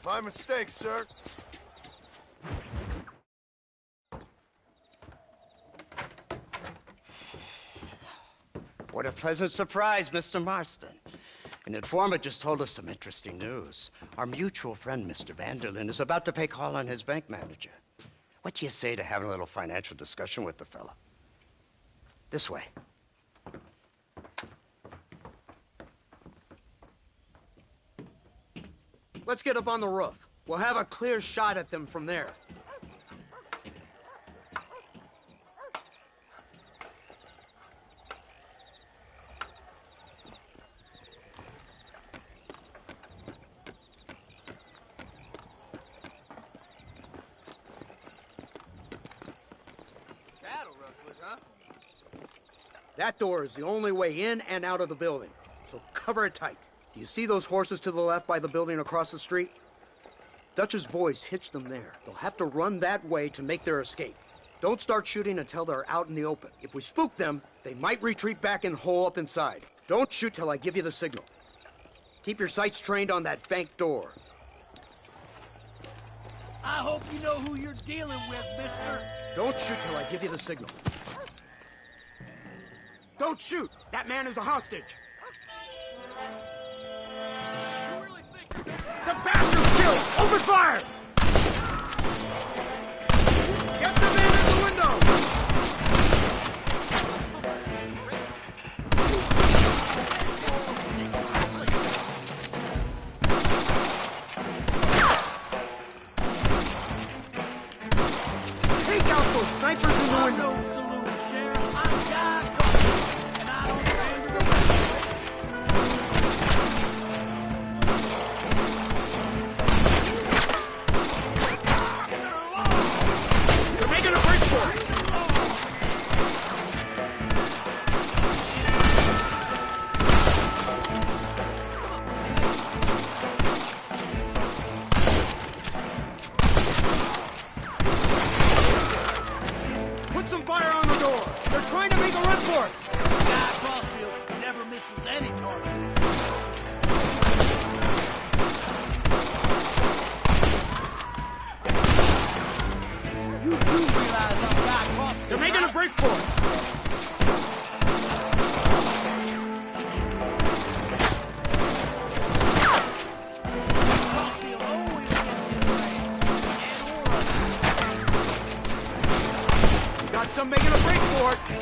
My mistake, sir. What a pleasant surprise, Mr. Marston. An informant just told us some interesting news. Our mutual friend, Mr. Vanderlyn, is about to pay call on his bank manager. What do you say to having a little financial discussion with the fella? This way. Let's get up on the roof. We'll have a clear shot at them from there. That door is the only way in and out of the building, so cover it tight. Do you see those horses to the left by the building across the street? Dutch's boys hitched them there. They'll have to run that way to make their escape. Don't start shooting until they're out in the open. If we spook them, they might retreat back and hole up inside. Don't shoot till I give you the signal. Keep your sights trained on that bank door. I hope you know who you're dealing with, mister. Don't shoot till I give you the signal. Don't shoot! That man is a hostage! You really think The bastard's killed! Open fire! Get the man in the window! Take out those snipers in the window!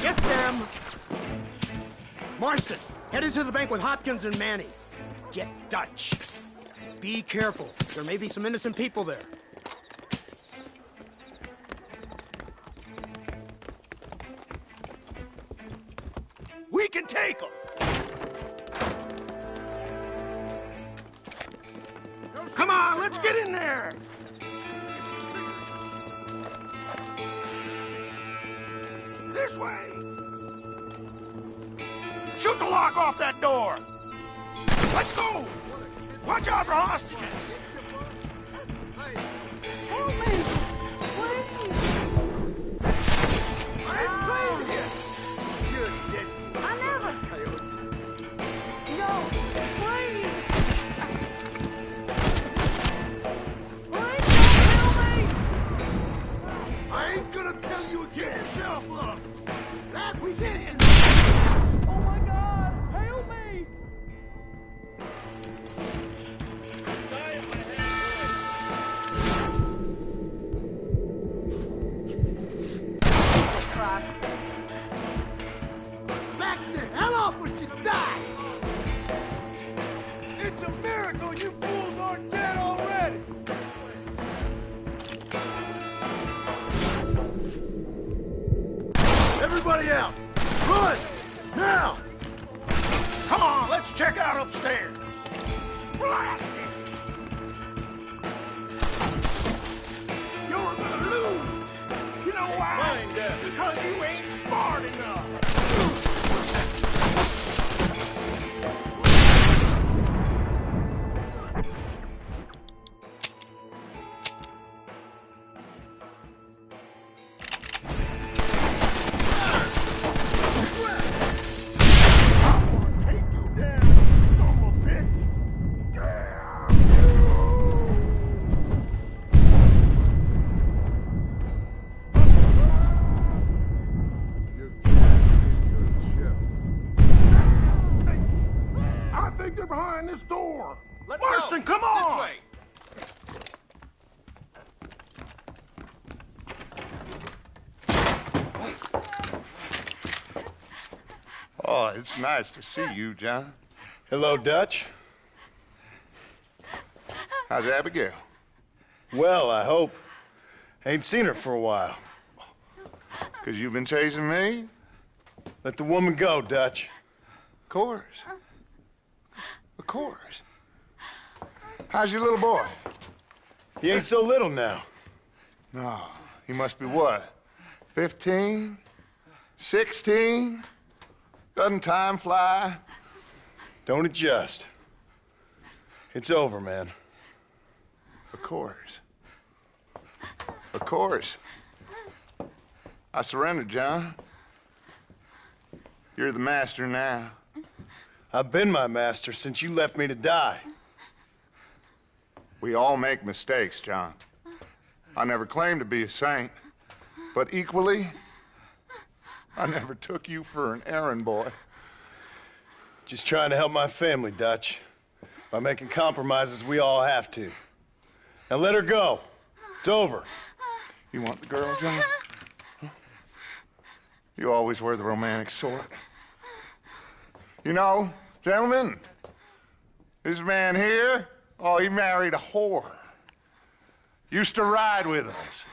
Get them! Marston, head into the bank with Hopkins and Manning. Get Dutch. Be careful. There may be some innocent people there. We can take them! Come on, let's get in there! This way! Shoot the lock off that door! Let's go! Watch out for hostages! Help me! Please! I ain't playing with you! You did. I never! No! Please! Please help me! I ain't gonna tell you to get yourself up! That's what's in it! Oh my God! Help me! Back the hell off when you die! It's a miracle you fools aren't dead already! Everybody out! Run! Now! Come on, let's check out upstairs! Blast it! You're gonna lose! You know why? Because you ain't smart enough! I'm gonna take you down, son of a bitch! Yeah! more. Let's Marston, go. come on! This way. Oh, it's nice to see you, John. Hello, Dutch. How's Abigail? Well, I hope. Ain't seen her for a while. 'Cause you've been chasing me? Let the woman go, Dutch. Of course. Of course. How's your little boy? He ain't so little now. No, he must be what? 15? 16? Doesn't time fly? Don't adjust. It's over, man. Of course. Of course. I surrendered, John. You're the master now. I've been my master since you left me to die. We all make mistakes, John. I never claimed to be a saint, but equally, I never took you for an errand boy. Just trying to help my family, Dutch. By making compromises we all have to. Now let her go. It's over. You want the girl, John? Huh? You always were the romantic sort. You know, gentlemen, this man here, oh, he married a whore. Used to ride with us.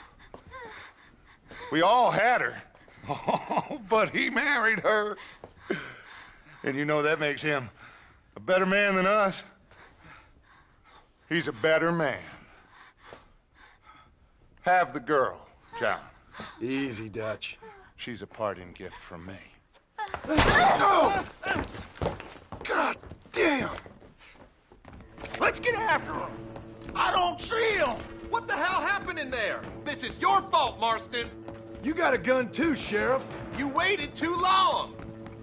We all had her. Oh, but he married her. And you know that makes him a better man than us. He's a better man. Have the girl, John. Easy, Dutch. She's a parting gift from me. Oh! God damn! Let's get after him. I don't see him. What the hell happened in there? This is your fault, Marston. You got a gun too, Sheriff. You waited too long.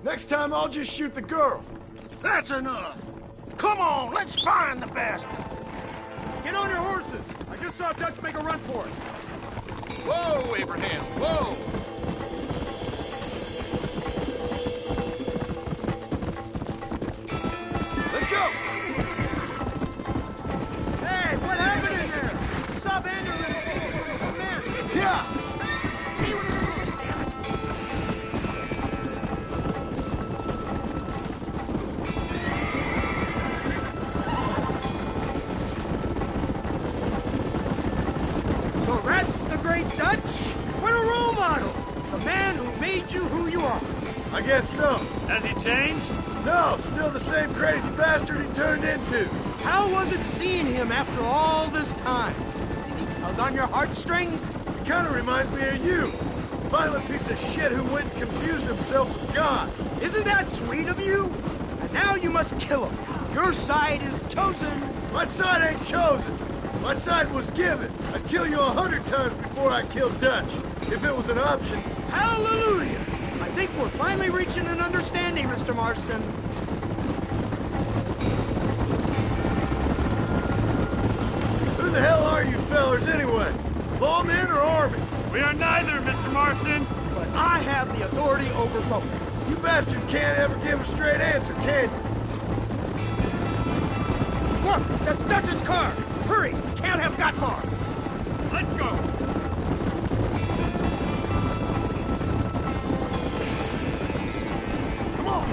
Next time I'll just shoot the girl. That's enough. Come on, let's find the bastard. Get on your horses! I just saw Dutch make a run for it. Whoa, Abraham, whoa. Let's go! Hey, what happened in there? Stop Anderson! Come in! Yeah! So that's the great Dutch? What a role model! The man who made you who you are. I guess so. Has he changed? No, still the same crazy bastard he turned into. How was it seeing him after all this time? Did he tug on your heartstrings? He kind of reminds me of you. Violent piece of shit who went and confused himself with God. Isn't that sweet of you? And now you must kill him. Your side is chosen. My side ain't chosen. My side was given. I'd kill you 100 times before I killed Dutch, if it was an option. Hallelujah! I think we're finally reaching an understanding, Mr. Marston. Who the hell are you fellers anyway? Lawmen or army? We are neither, Mr. Marston. But I have the authority over both. You bastards can't ever give a straight answer, can you? Look, that's Dutch's car. Hurry, we can't have got far. Let's go. Come on!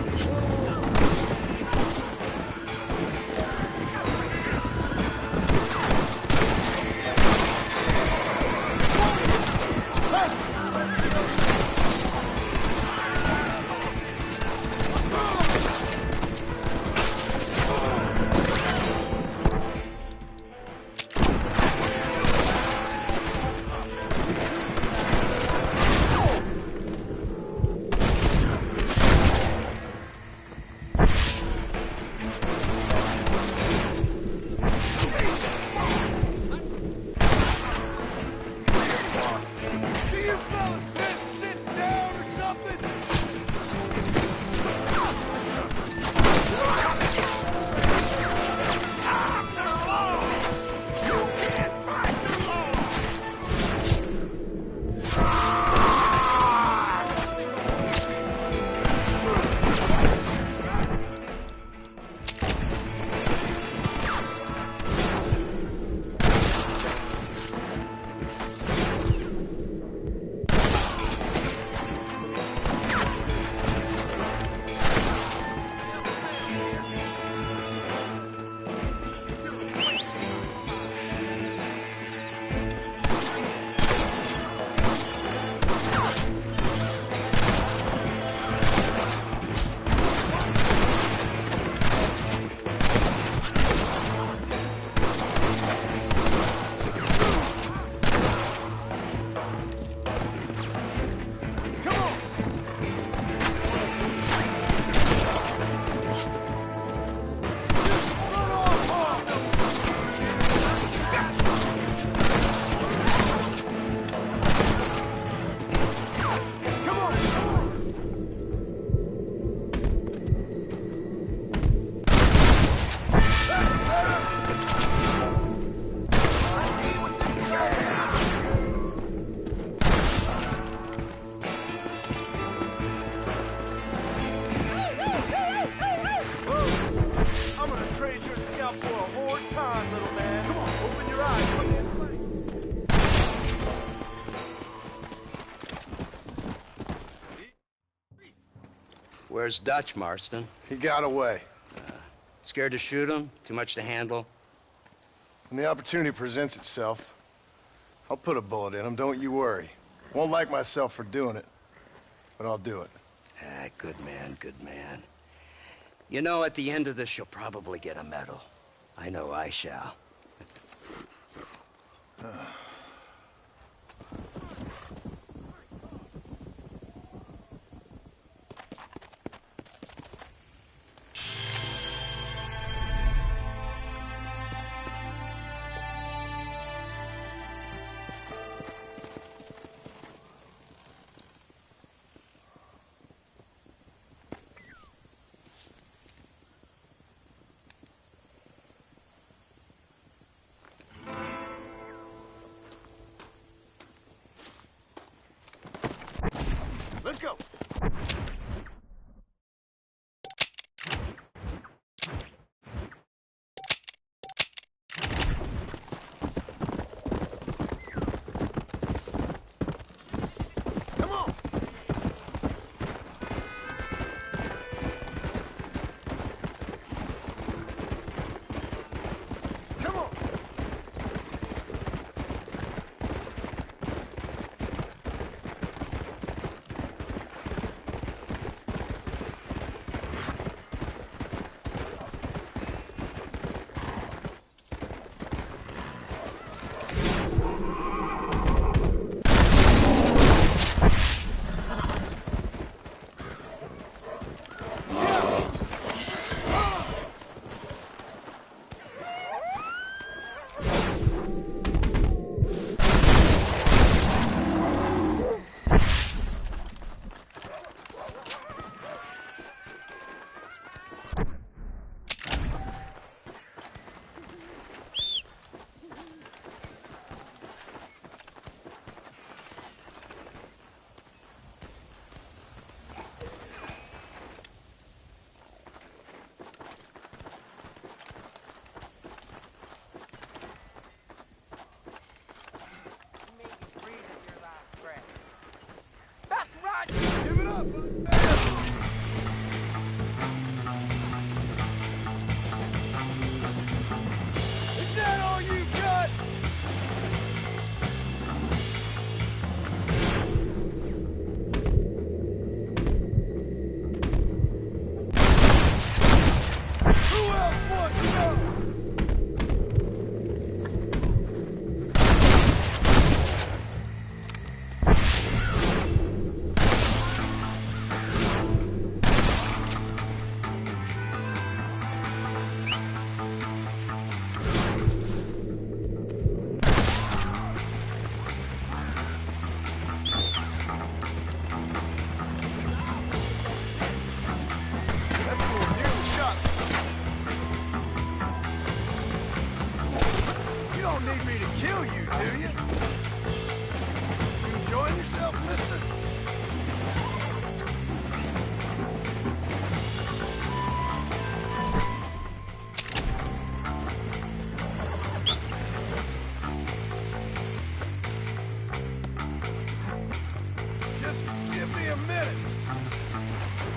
more time, little man. Come on, open your eyes. Put me in place. Where's Dutch, Marston? He got away. Scared to shoot him? Too much to handle? When the opportunity presents itself, I'll put a bullet in him, don't you worry. Won't like myself for doing it, but I'll do it. Ah, good man, good man. You know, at the end of this, you'll probably get a medal. I know I shall. Let's go. Come on. Come on. That's right! Give it up. Is that all you got? Who else wants some? That poor nearly shot me. You don't need me to kill you, do you? You enjoying yourself, mister? Just give me a minute.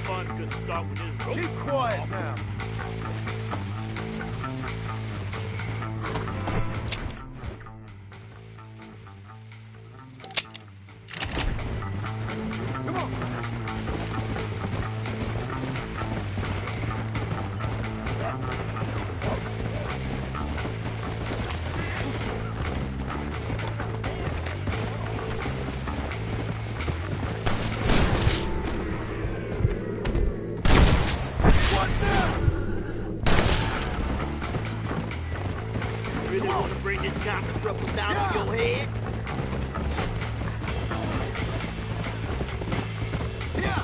Fun's gonna start with this rope. Keep quiet now. Come on. What now? Really wanna bring this kind of trouble down on your head? Yeah.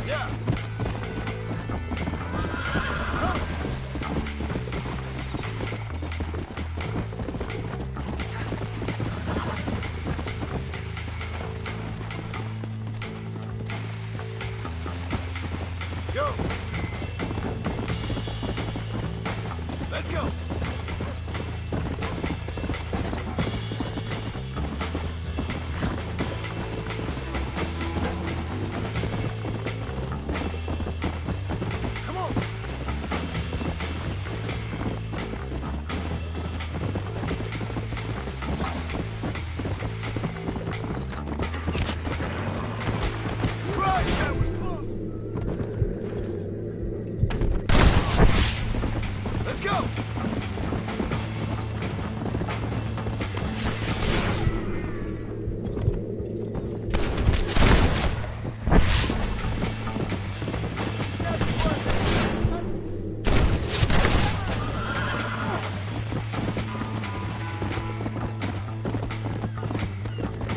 Yeah. Go! Let's go! Come on! Christ, that was close! Let's go!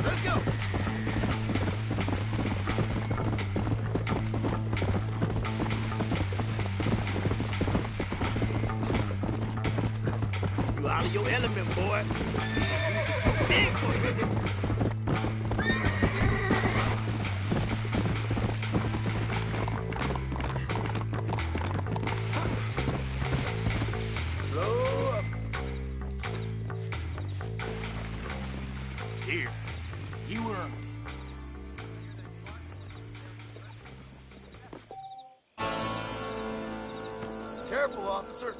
Let's go! You out of your element, boy. Big boy. Slow up. Here. You were. Careful, officer.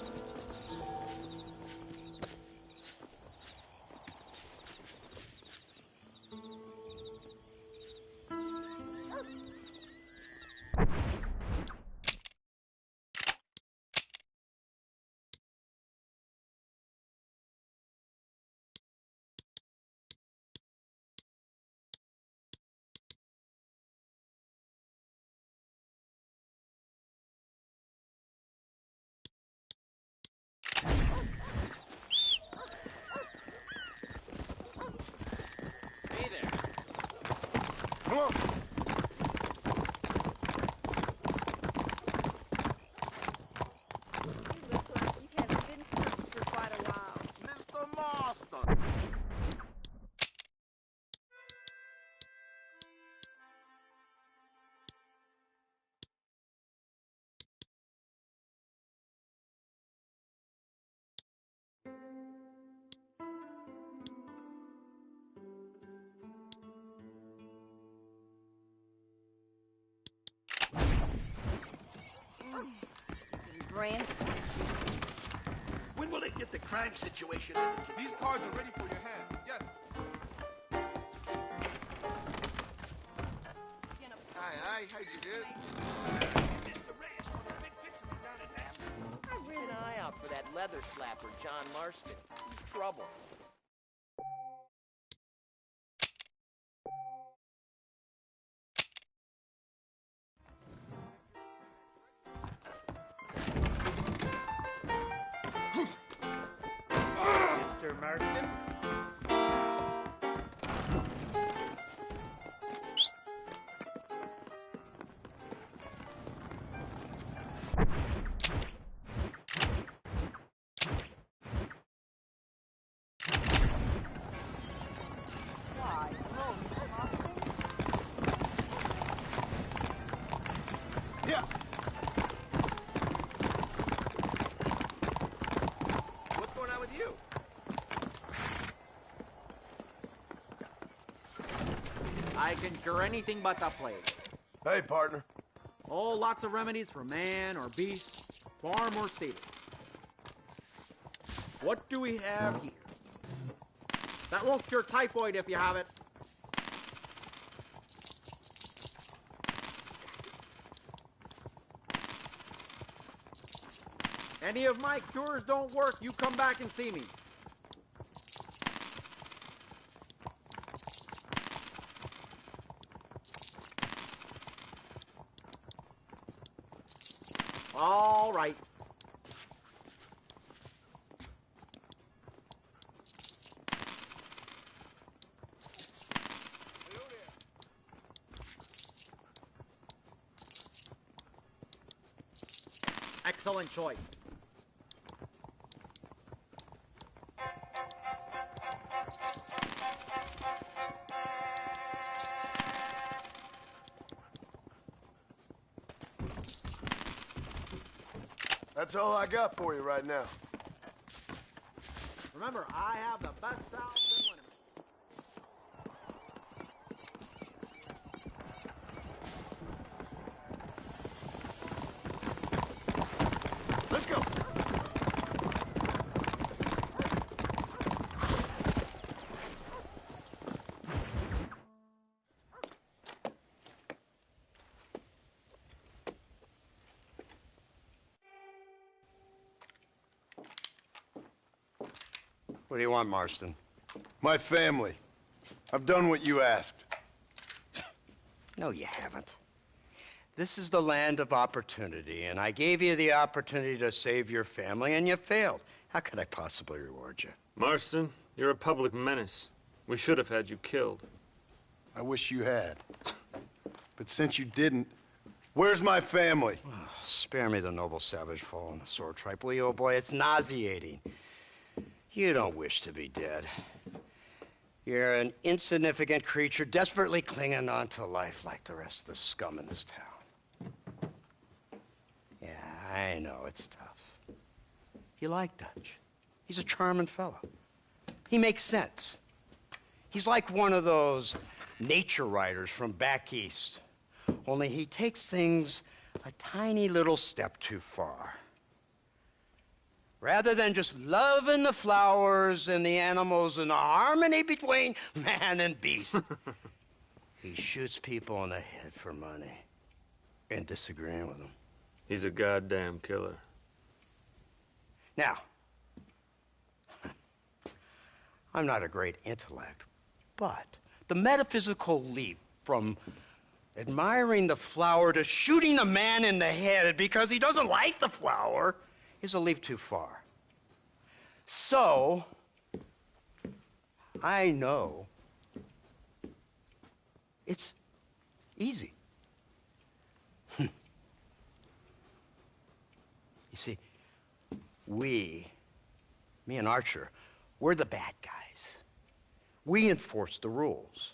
Hey there. Come on. He looks like he hasn't been hurt for quite a while. Mr. Marston. Brand. When will they get the crime situation under control? These cards are ready for your hand. Yes. Aye, how'd you do? Mr. Reyes on the big victory down at Aspen. Keep an eye out for that leather slapper, John Marston. He's trouble. Mr. Marston? Why? Hello, Mr. Marston. Yeah. What's going on with you? I can cure anything but the plague. Hey, partner. Oh, lots of remedies for man or beast, farm or stable. What do we have here? That won't cure typhoid if you have it. Any of my cures don't work, you come back and see me. All right. Excellent choice. That's all I got for you right now. Remember, I have the best sounds in Winnebago. Let's go. What do you want, Marston? My family. I've done what you asked. No, you haven't. This is the land of opportunity, and I gave you the opportunity to save your family, and you failed. How could I possibly reward you? Marston, you're a public menace. We should have had you killed. I wish you had. But since you didn't, where's my family? Oh, spare me the noble savage fall on the sword tripe, will you, old boy? It's nauseating. You don't wish to be dead. You're an insignificant creature desperately clinging on to life like the rest of the scum in this town. Yeah, I know, it's tough. You like Dutch. He's a charming fellow. He makes sense. He's like one of those nature writers from back east. Only he takes things a tiny little step too far. Rather than just loving the flowers and the animals and the harmony between man and beast, he shoots people in the head for money and disagreeing with them. He's a goddamn killer. Now, I'm not a great intellect, but the metaphysical leap from admiring the flower to shooting a man in the head because he doesn't like the flower is a leap too far. So, I know it's easy. You see, me and Archer, we're the bad guys. We enforce the rules.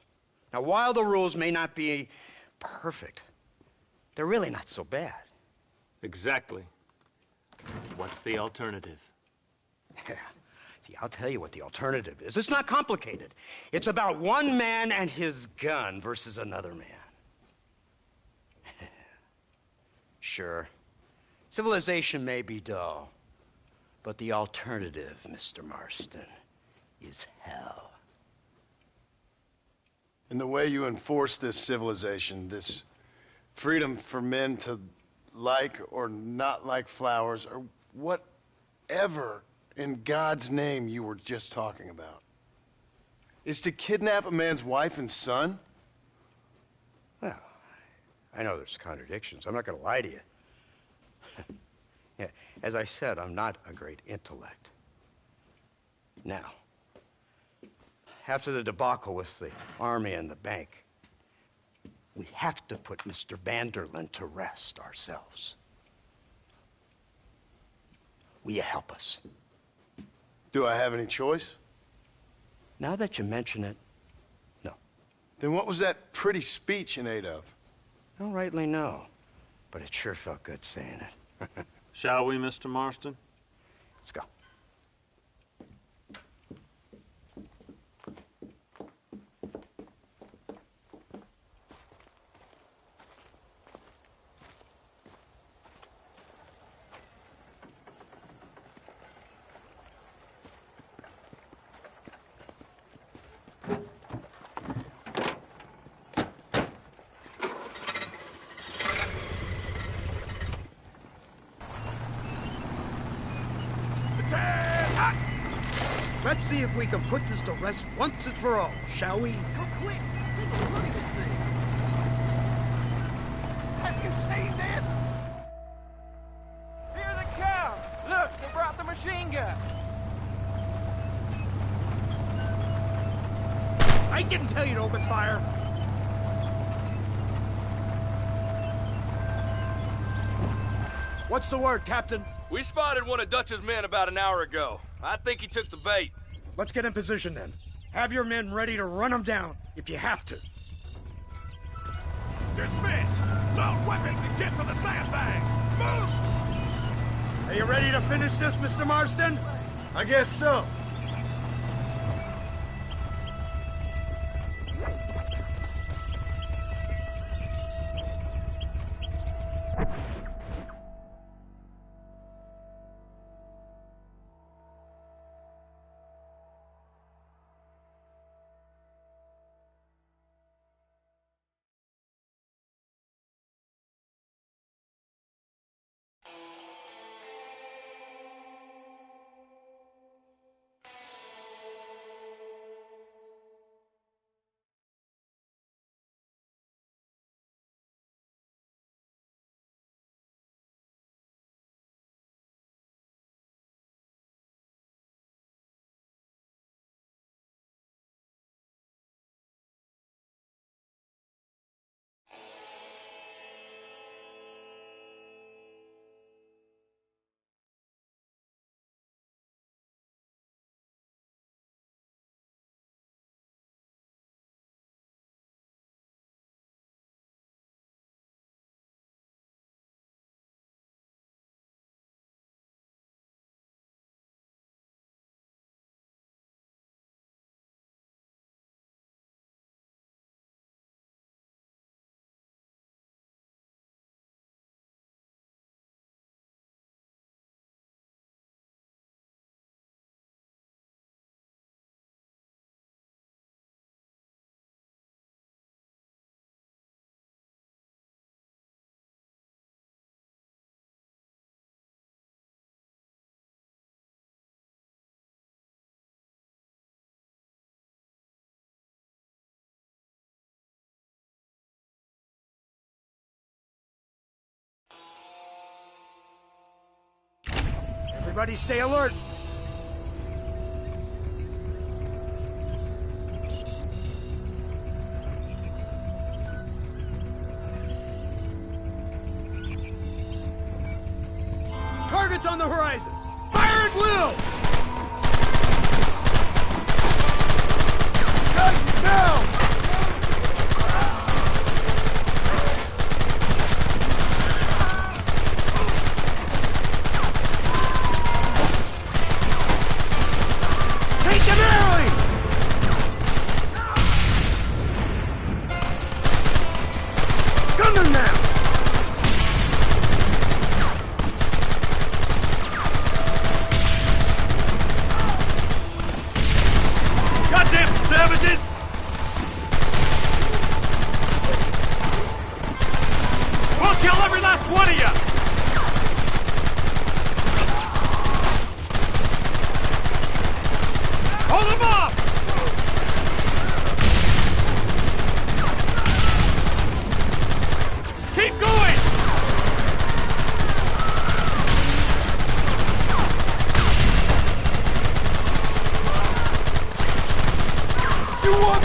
Now, while the rules may not be perfect, they're really not so bad. Exactly. What's the alternative? Yeah. See, I'll tell you what the alternative is. It's not complicated. It's about one man and his gun versus another man. Sure, civilization may be dull, but the alternative, Mr. Marston, is hell. And the way you enforce this civilization, this freedom for men to like or not like flowers, or whatever in God's name you were just talking about, is to kidnap a man's wife and son? Well, I know there's contradictions. I'm not going to lie to you. Yeah, as I said, I'm not a great intellect. Now, after the debacle with the army and the bank, we have to put Mr. Vanderlyn to rest ourselves. Will you help us? Do I have any choice? Now that you mention it, no. Then what was that pretty speech in aid of? Don't rightly know, but it sure felt good saying it. Shall we, Mr. Marston? Let's go. Let's see if we can put this to rest once and for all, shall we? Go quick! Take a look at this thing! Have you seen this? Here they come! Look, they brought the machine gun! I didn't tell you to open fire! What's the word, Captain? We spotted one of Dutch's men about an hour ago. I think he took the bait. Let's get in position then. Have your men ready to run them down if you have to. Dismiss! Load weapons and get to the sandbags! Move! Are you ready to finish this, Mr. Marston? I guess so. Everybody stay alert. Targets on the horizon. Fire at will! Guns down!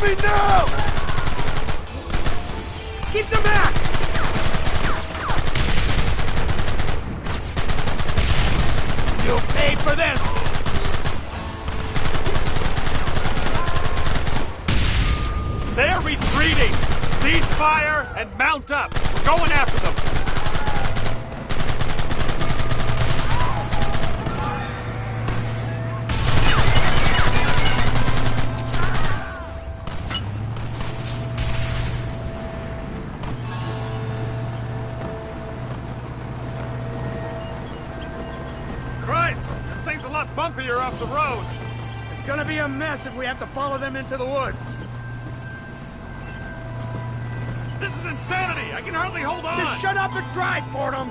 me now! Keep them back! You'll pay for this! They're retreating! Cease fire and mount up! We're going after them! Bumpier off the road. It's gonna be a mess if we have to follow them into the woods. This is insanity! I can hardly hold on! Just shut up and drive, Fordham!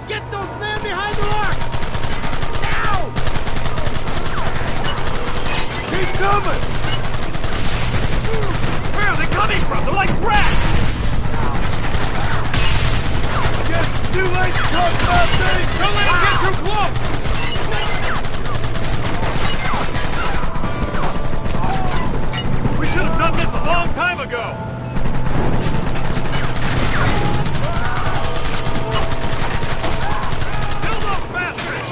Get those men behind the rock! Now! Keep coming! Where are they coming from? They're like rats! Guess it's too late to talk about things! Don't let them get too close! We should have done this a long time ago! Kill those bastards!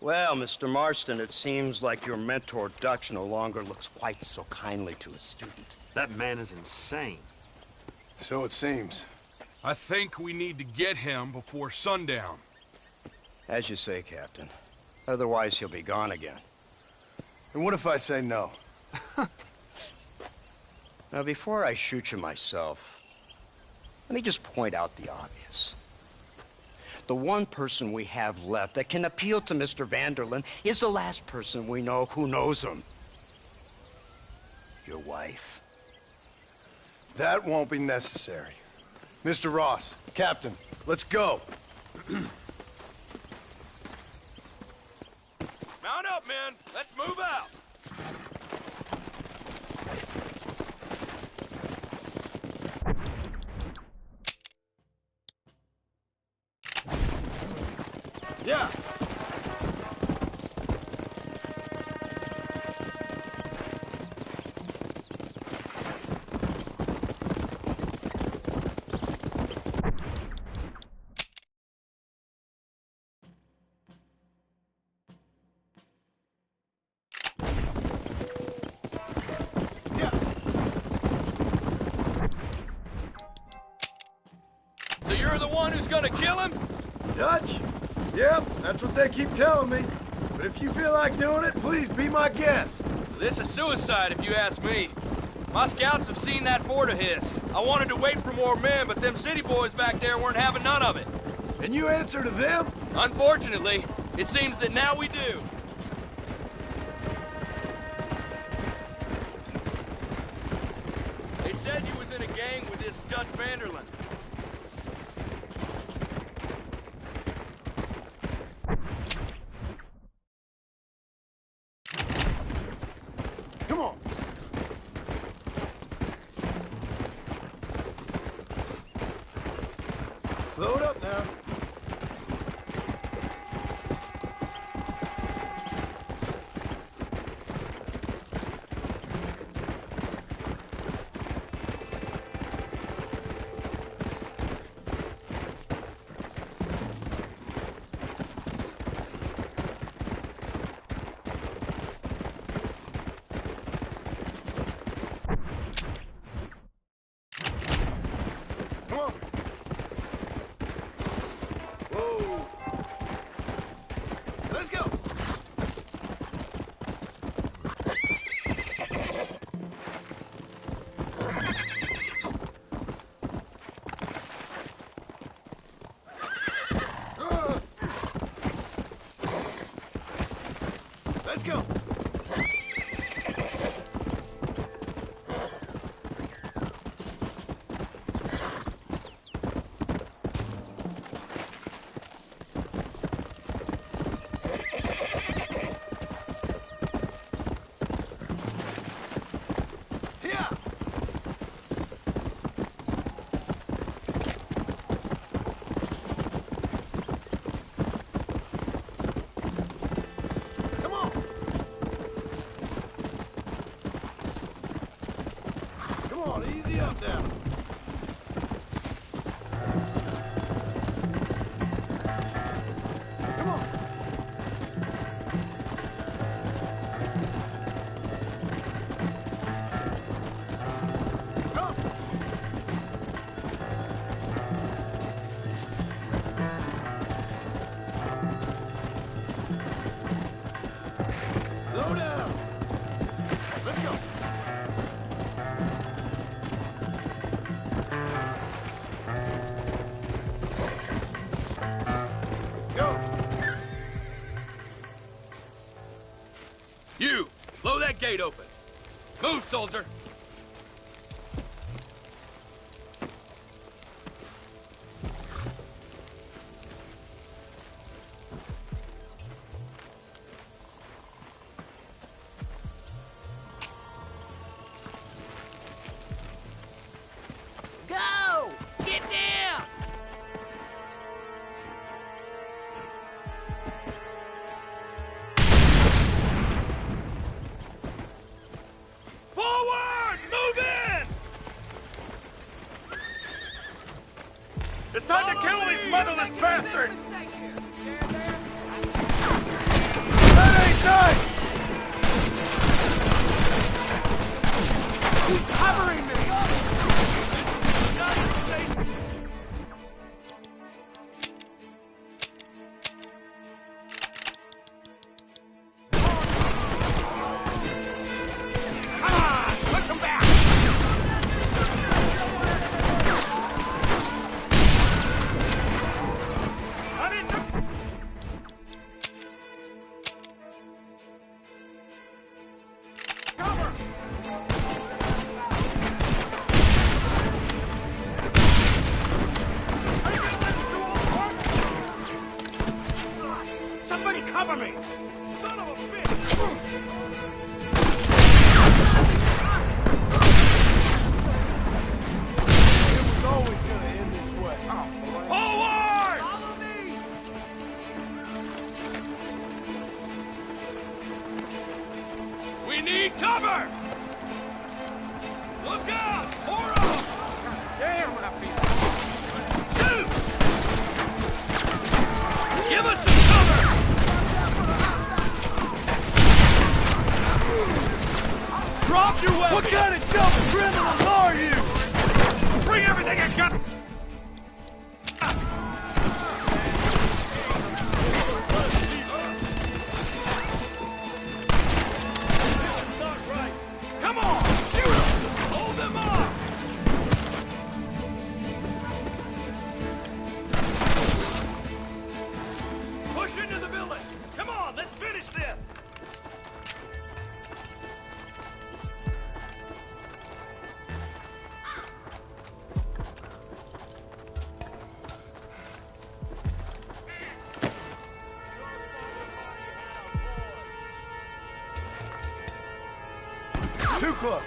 Well, Mr. Marston, it seems like your mentor Dutch no longer looks quite so kindly to his student. That man is insane. So it seems. I think we need to get him before sundown. As you say, Captain. Otherwise, he'll be gone again. And what if I say no? Now, before I shoot you myself, let me just point out the obvious. The one person we have left that can appeal to Mr. Vanderlyn is the last person we know who knows him. Your wife. That won't be necessary. Mr. Ross, Captain, let's go. Mount up, men. Let's move out. Yeah. So you're the one who's gonna kill him? Dutch? Yep, that's what they keep telling me. But if you feel like doing it, please be my guest. This is suicide, if you ask me. My scouts have seen that fort of his. I wanted to wait for more men, but them city boys back there weren't having none of it. And you answer to them? Unfortunately, it seems that now we do. They said you was in a gang with this Dutch Vanderlyn. Come on. Load up now. Come on. Whoa. Let's go. Let's go. Here. Come on. Come on, easy up now. Come on. Come. Slow down. Let's go. Go. You, blow that gate open. Move, soldier. Go! Get down! Forward! Move in! It's time to kill these motherless bastards! Who's covering me? Come on, push him back. Somebody cover me! Son of a bitch! It was always gonna end this way. Forward! Follow me! We need cover! Look out! More of them! Damn, I feel Shoot! Give us some cover! Drop your weapon! What kind of jumping criminals are you? Bring everything I got! Not right. Come on! Shoot them! Hold them off! Push into the village! Come on, let's finish this! Too close.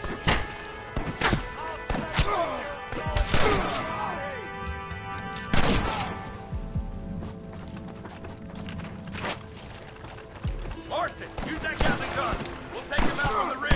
Marston, use that Gatling gun! We'll take him out on the ridge!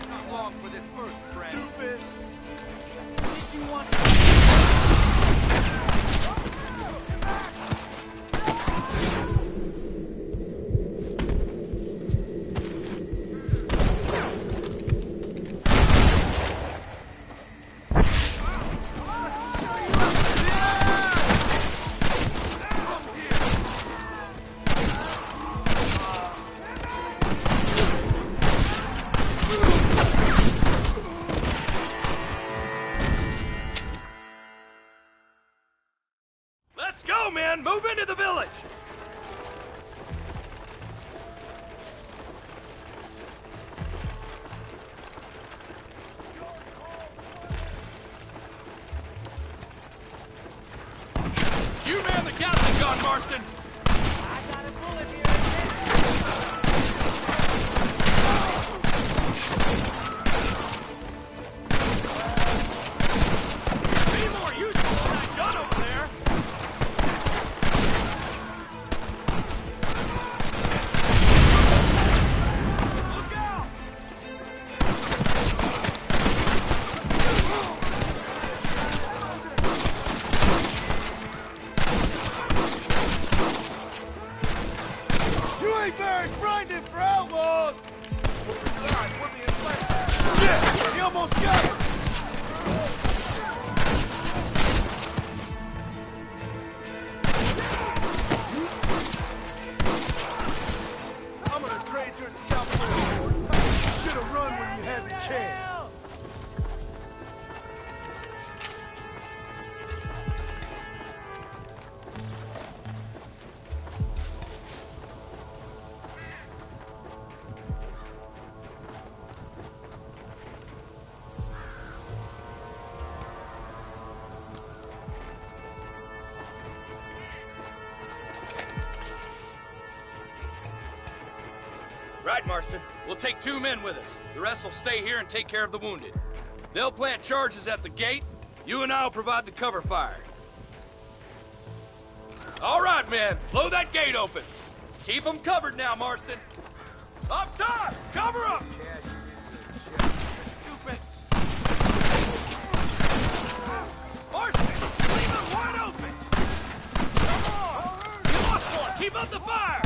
Not long for this first, friend. stupid. Think you want Let's go, man! Move into the village! You man the Gatling gun, Marston! I got a bullet here. Be more useful than that gun over there! Look out! You ain't very frightened for outlaws! Besides, we're being played. Yeah, he almost got it! I'm gonna trade your stuff for it. You should have run when you had the chance. Right, Marston. We'll take 2 men with us. The rest will stay here and take care of the wounded. They'll plant charges at the gate. You and I'll provide the cover fire. All right, men. Blow that gate open. Keep them covered now, Marston. Up top! Cover up! Stupid. on the fire!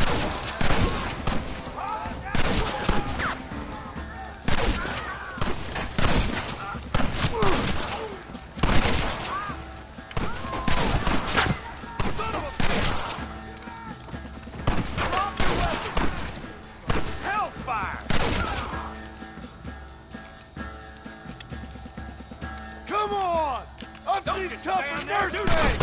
Hellfire! Come on! I've seen just tougher stand there, do mercenaries!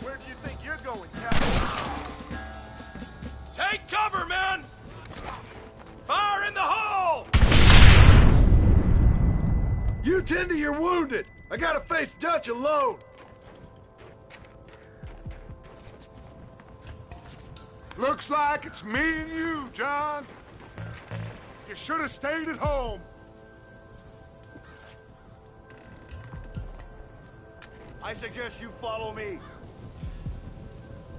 Where do you think you're going, Captain? Take cover, men! Fire in the hole! You tend to your wounded! I gotta face Dutch alone! Looks like it's me and you, John. You should have stayed at home. I suggest you follow me.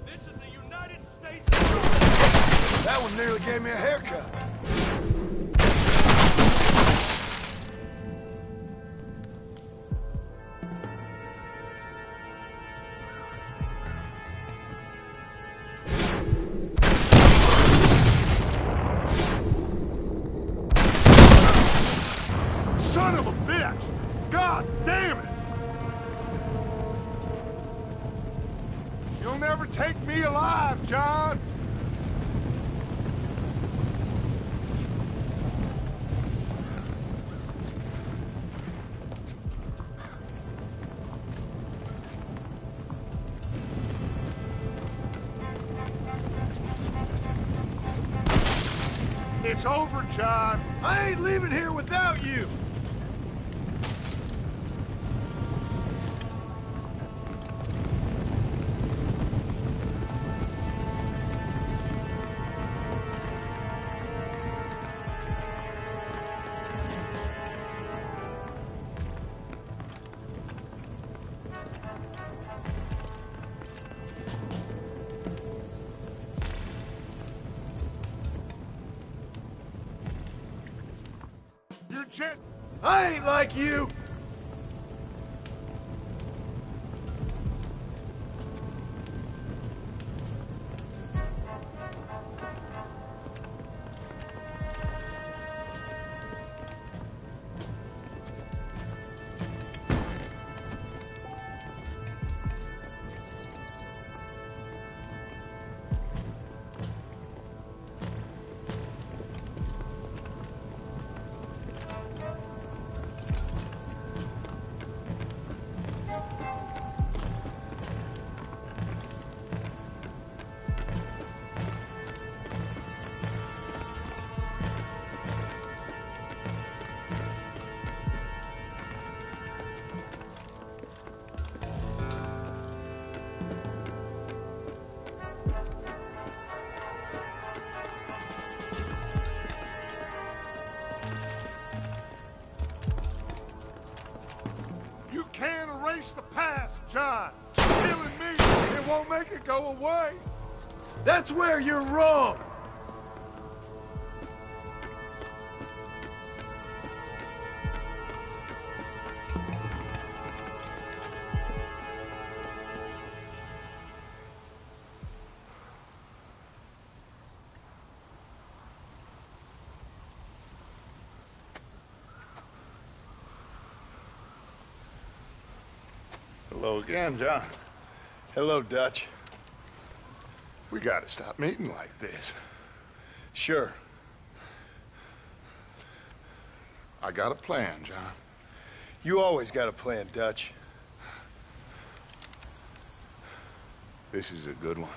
This is the United States. That one nearly gave me a haircut. Son of a bitch! God damn it! You'll never take me alive, John! It's over, John. I ain't leaving here without you! You're just... I ain't like you! You can't erase the past, John. Killing me, it won't make it go away. That's where you're wrong! Hello again, John. Hello, Dutch. We gotta stop meeting like this. Sure. I got a plan, John. You always got a plan, Dutch. This is a good one.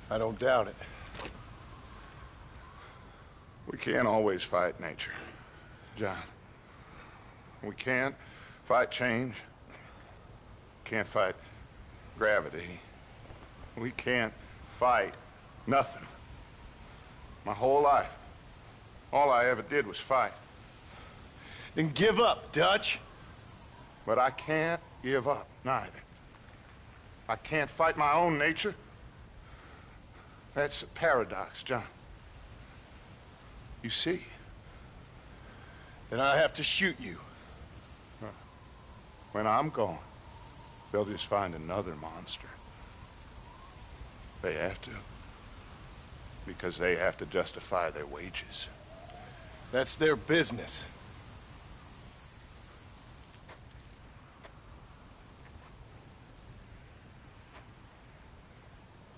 I don't doubt it. We can't always fight nature, John. We can't fight change. Can't fight gravity. We can't fight nothing. My whole life, all I ever did was fight. Then give up, Dutch. But I can't give up, neither. I can't fight my own nature. That's a paradox, John. You see? Then I have to shoot you. When I'm gone, they'll just find another monster. They have to. Because they have to justify their wages. That's their business.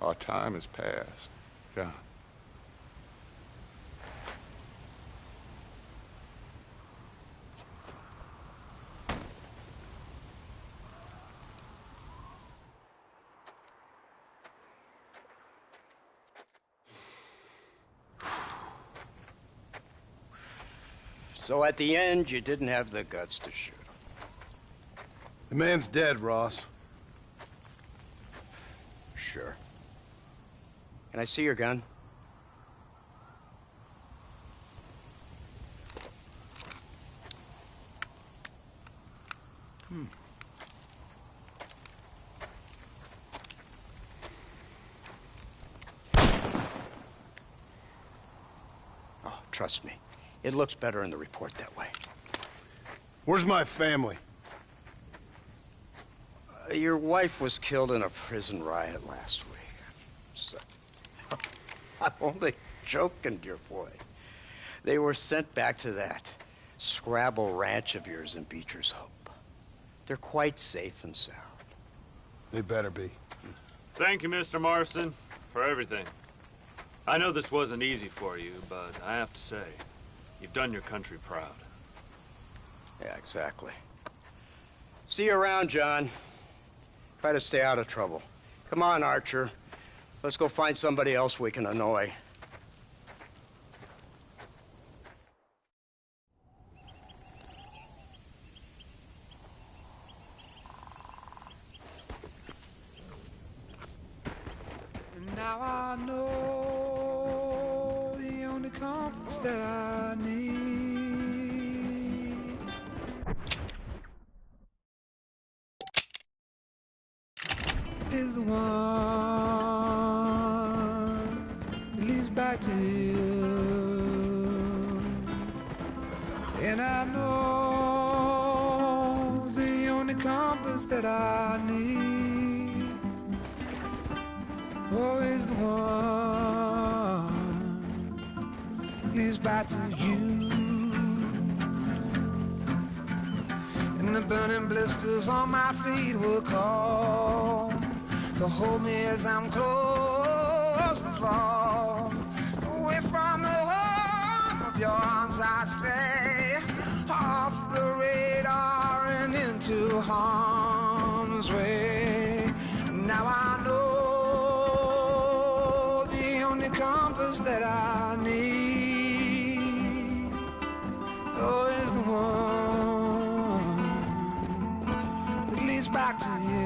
Our time has passed, John. So at the end, you didn't have the guts to shoot him. The man's dead, Ross. Sure. Can I see your gun? Oh, trust me. It looks better in the report that way. Where's my family? Your wife was killed in a prison riot last week. So, I'm only joking, dear boy. They were sent back to that Scrabble ranch of yours in Beecher's Hope. They're quite safe and sound. They better be. Thank you, Mr. Marston, for everything. I know this wasn't easy for you, but I have to say, you've done your country proud. Yeah, exactly. See you around, John. Try to stay out of trouble. Come on, Archer. Let's go find somebody else we can annoy. Now I know the only compass that I need is the one that leads back to you. And I know the only compass that I need is the one leads back to you. And the burning blisters on my feet will call to hold me as I'm close to fall. Away from the home of your arms I stray, off the radar and into harm's way. Now I know compass that I need, is the one that leads back to you.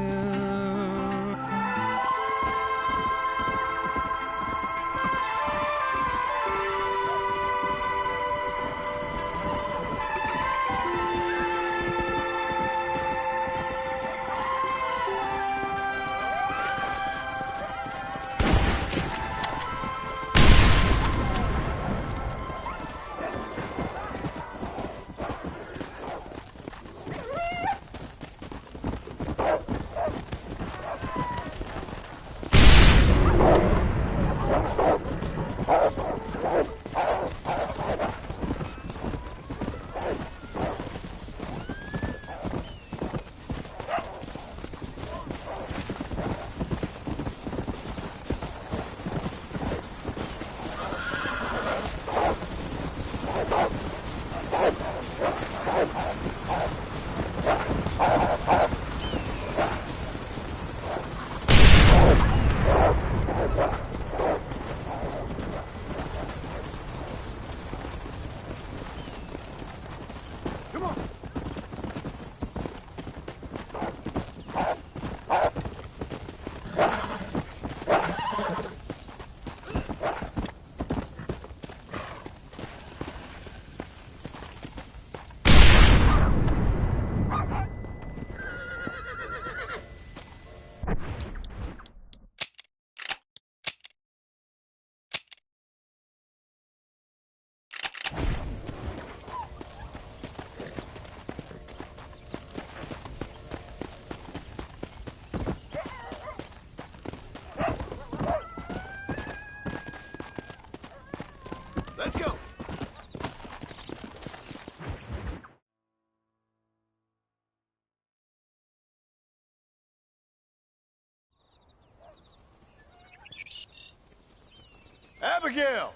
Abigail!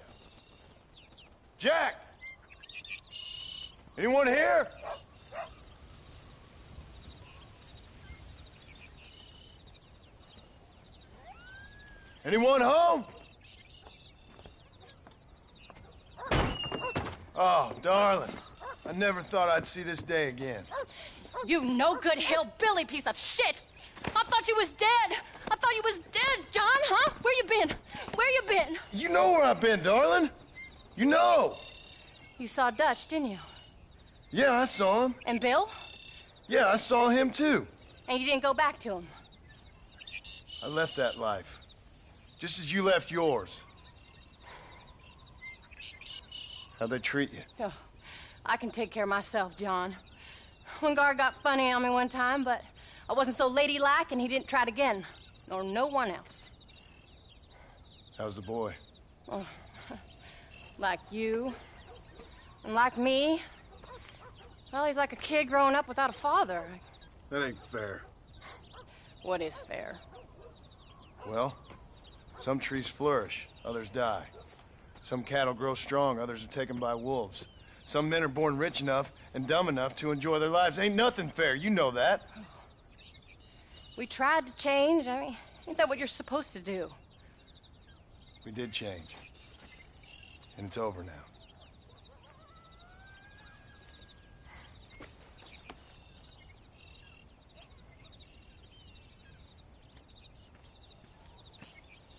Jack! Anyone here? Anyone home? Oh, darling. I never thought I'd see this day again. You no-good hillbilly piece of shit! I thought you was dead! I thought you was dead, John, huh? Where you been? Where you been? You know where I've been, darling. You know. You saw Dutch, didn't you? Yeah, I saw him. And Bill? Yeah, I saw him too. And you didn't go back to him? I left that life. Just as you left yours. How'd they treat you? Oh, I can take care of myself, John. One guard got funny on me one time, but I wasn't so ladylike and he didn't try it again. Nor no one else. How's the boy? Oh, like you. And like me. Well, he's like a kid growing up without a father. That ain't fair. What is fair? Well, some trees flourish, others die. Some cattle grow strong, others are taken by wolves. Some men are born rich enough and dumb enough to enjoy their lives. Ain't nothing fair, you know that. We tried to change. I mean, ain't that what you're supposed to do? We did change. And it's over now.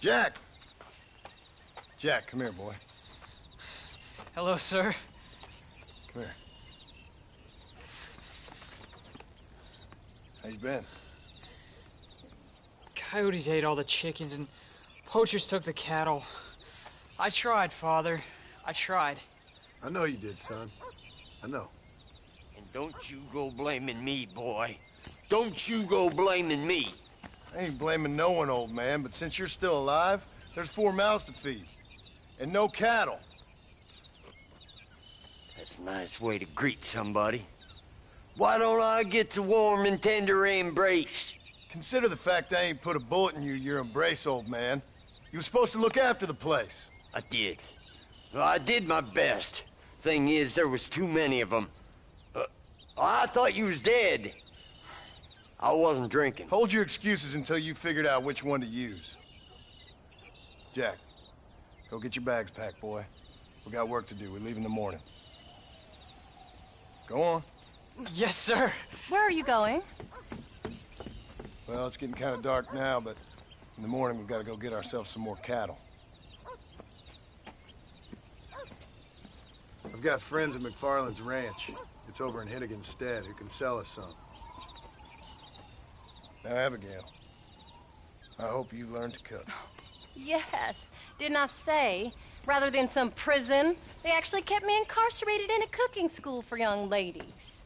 Jack! Jack, come here, boy. Hello, sir. Come here. How you been? Coyotes ate all the chickens and poachers took the cattle. I tried, Father. I tried. I know you did, son. I know. And don't you go blaming me, boy. Don't you go blaming me. I ain't blaming no one, old man, but since you're still alive, there's 4 mouths to feed. And no cattle. That's a nice way to greet somebody. Why don't I get the warm and tender embrace? Consider the fact I ain't put a bullet in your embrace, old man. You were supposed to look after the place. I did. Well, I did my best. Thing is, there was too many of them. I thought you was dead. I wasn't drinking. Hold your excuses until you figured out which one to use. Jack, go get your bags packed, boy. We got work to do. We leave in the morning. Go on. Yes, sir. Where are you going? Well, it's getting kind of dark now, but in the morning we've got to go get ourselves some more cattle. I've got friends at McFarland's ranch. It's over in Hennigan's stead who can sell us some. Now, Abigail, I hope you learned to cook. Yes. Didn't I say, rather than some prison, they actually kept me incarcerated in a cooking school for young ladies.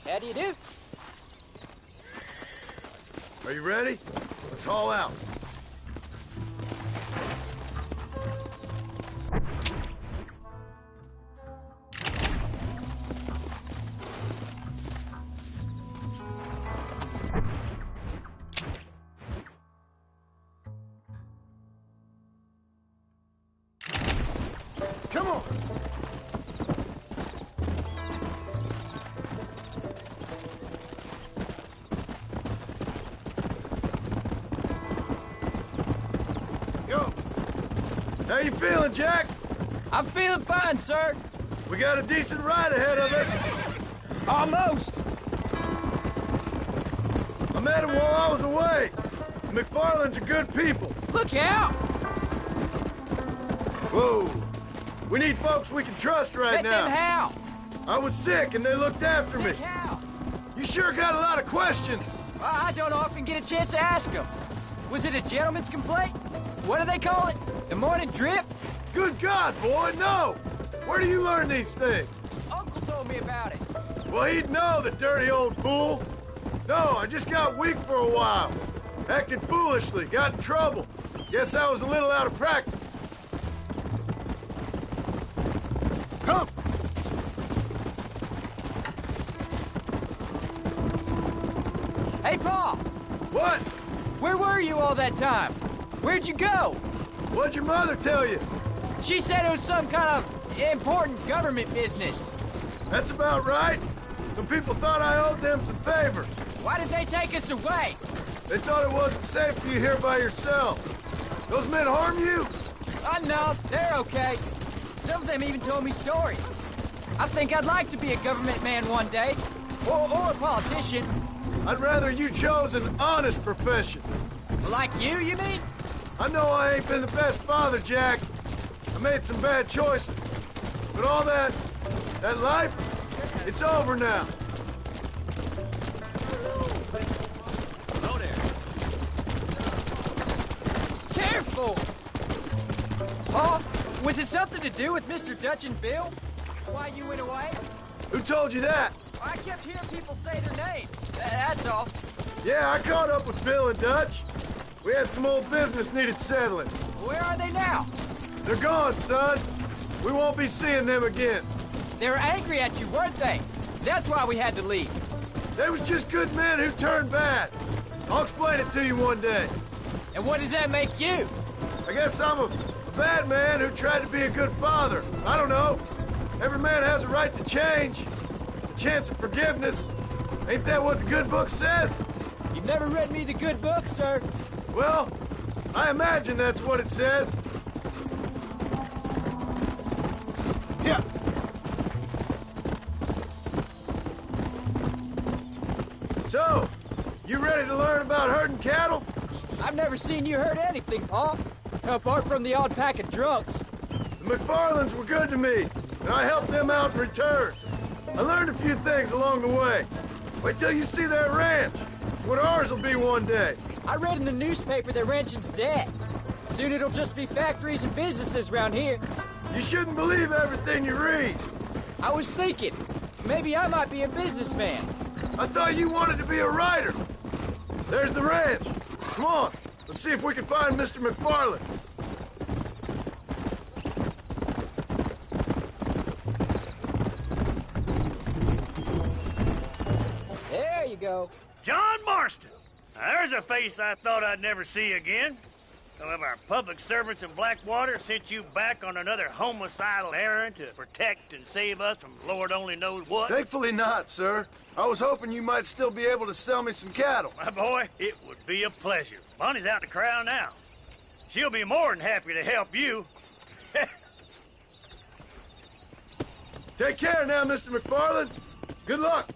How do you do? Are you ready? Let's haul out. Come on. Yo. How you feeling, Jack? I'm feeling fine, sir. We got a decent ride ahead of us. Almost. I met him while I was away. The McFarlands are good people. Look out! Whoa. We need folks we can trust right now. Them how? I was sick and they looked after me. How? You sure got a lot of questions. I don't often get a chance to ask them. Was it a gentleman's complaint? What do they call it? The morning drip? Good God, boy, no! Where do you learn these things? Uncle told me about it. Well, he'd know, the dirty old fool. No, I just got weak for a while. Acted foolishly, got in trouble. Guess I was a little out of practice. Come! Hey, Pa! What? Where were you all that time? Where'd you go? What'd your mother tell you? She said it was some kind of important government business. That's about right. Some people thought I owed them some favors. Why did they take us away? They thought it wasn't safe for you here by yourself. Those men harm you? No, they're okay. Some of them even told me stories. I think I'd like to be a government man one day. Or a politician. I'd rather you chose an honest profession. Like you mean? I know I ain't been the best father, Jack. I made some bad choices. But all that life, it's over now. Hello there. Careful! Pa, was it something to do with Mr. Dutch and Bill? Why you went away? Who told you that? I kept hearing people say their names. That's all. Yeah, I caught up with Bill and Dutch. We had some old business needed settling. Where are they now? They're gone, son. We won't be seeing them again. They were angry at you, weren't they? That's why we had to leave. They was just good men who turned bad. I'll explain it to you one day. And what does that make you? I guess I'm a bad man who tried to be a good father. I don't know. Every man has a right to change. A chance of forgiveness. Ain't that what the good book says? You've never read me the good book, sir. Well, I imagine that's what it says. Yeah. So, you ready to learn about herding cattle? I've never seen you herd anything, Pa. Apart from the odd pack of drunks. The McFarlands were good to me, and I helped them out in return. I learned a few things along the way. Wait till you see their ranch. What ours will be one day. I read in the newspaper that ranching's dead. Soon it'll just be factories and businesses around here. You shouldn't believe everything you read. I was thinking, maybe I might be a businessman. I thought you wanted to be a writer. There's the ranch. Come on, let's see if we can find Mr. McFarland. There you go. John Marston. Now, there's a face I thought I'd never see again. Some of our public servants in Blackwater sent you back on another homicidal errand to protect and save us from Lord only knows what. Thankfully not, sir. I was hoping you might still be able to sell me some cattle. My boy, it would be a pleasure. Bonnie's out to corral now. She'll be more than happy to help you. Take care now, Mr. McFarland. Good luck.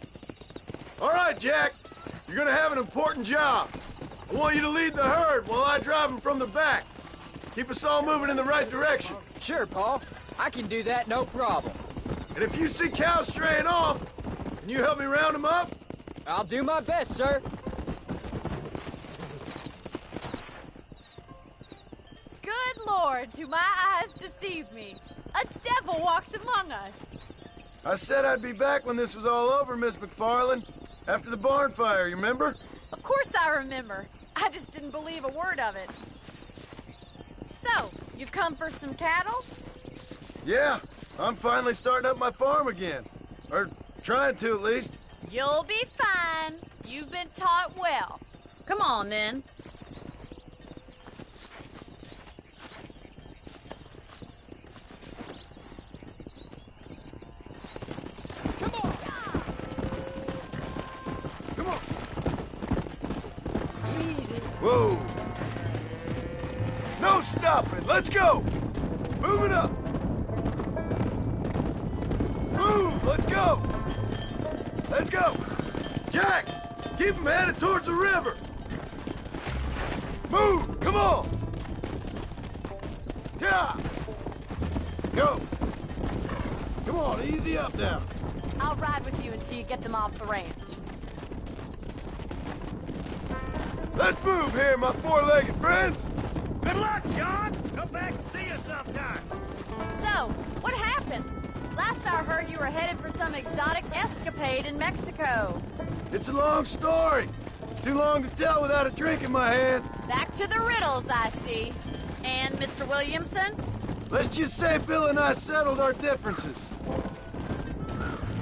All right, Jack. You're gonna have an important job. I want you to lead the herd while I drive them from the back. Keep us all moving in the right direction. Sure, Pa. I can do that, no problem. And if you see cows straying off, can you help me round them up? I'll do my best, sir. Good Lord, do my eyes deceive me? A devil walks among us. I said I'd be back when this was all over, Miss McFarland. After the barn fire, you remember? Of course I remember. I just didn't believe a word of it. So, you've come for some cattle? Yeah, I'm finally starting up my farm again. Or trying to, at least. You'll be fine. You've been taught well. Come on, then. Whoa. No stopping. Let's go. Move it up. Move. Let's go. Let's go. Jack, keep him headed towards the river. Move. Come on. Yeah. Go. Come on, easy up now. I'll ride with you until you get them off the ranch. Let's move here, my four-legged friends. Good luck, John. Come back and see you sometime. So, what happened? Last I heard you were headed for some exotic escapade in Mexico. It's a long story. Too long to tell without a drink in my hand. Back to the riddles, I see. And Mr. Williamson? Let's just say Bill and I settled our differences.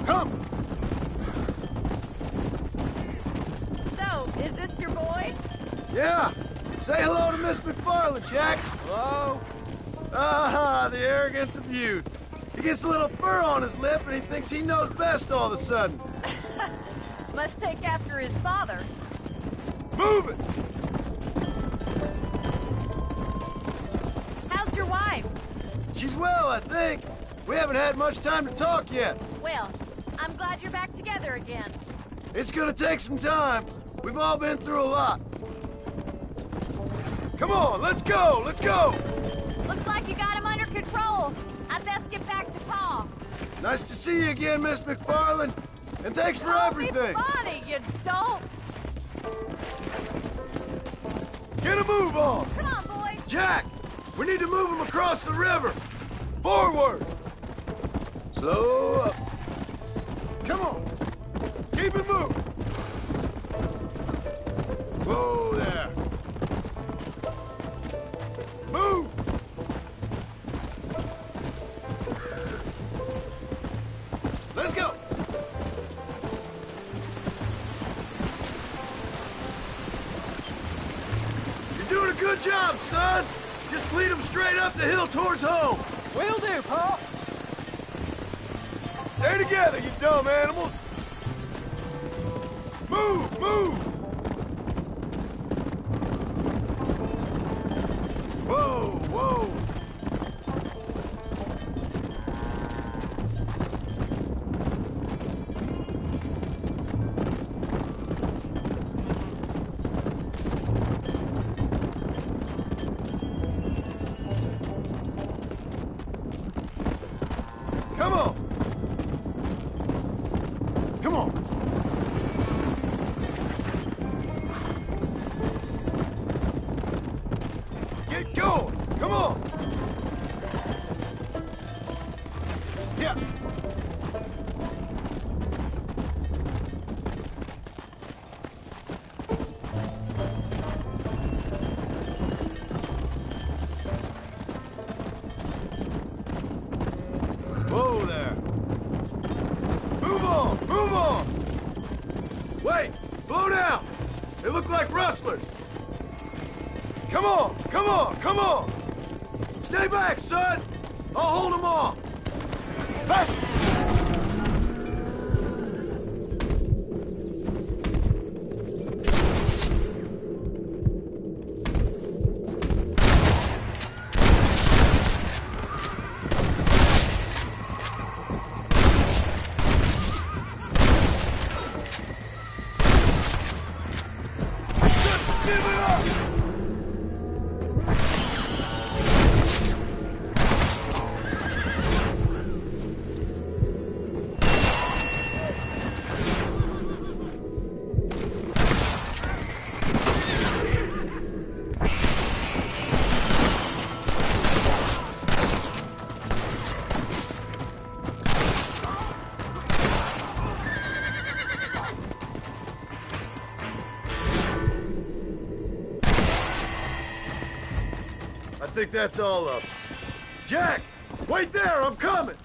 Come! So, is this your boy? Yeah! Say hello to Miss McFarland, Jack! Hello? Ah, the arrogance of youth. He gets a little fur on his lip and he thinks he knows best all of a sudden. Must take after his father. Move it! How's your wife? She's well, I think. We haven't had much time to talk yet. Well, I'm glad you're back together again. It's gonna take some time. We've all been through a lot. Come on, let's go, let's go! Looks like you got him under control. I'd best get back to Pa. Nice to see you again, Miss McFarland. And thanks for everything. Funny, you don't. Get a move on. Come on, boys. Jack, we need to move him across the river. Forward. Slow up. Come on. Keep it moving. Whoa there. Move. Let's go. You're doing a good job, son. Just lead them straight up the hill towards home. Will do, Pa. Stay together, you dumb animals. Move, move. Whoa, whoa. Come on. Come on. Get going. Come on. Yeah. Whoa there. Move on! Move on! Wait! Slow down! They look like rustlers! Come on! Come on! Come on! Stay back, son! I'll hold them off! Faster! Give it up! I think that's all of them. Jack! Wait there! I'm coming!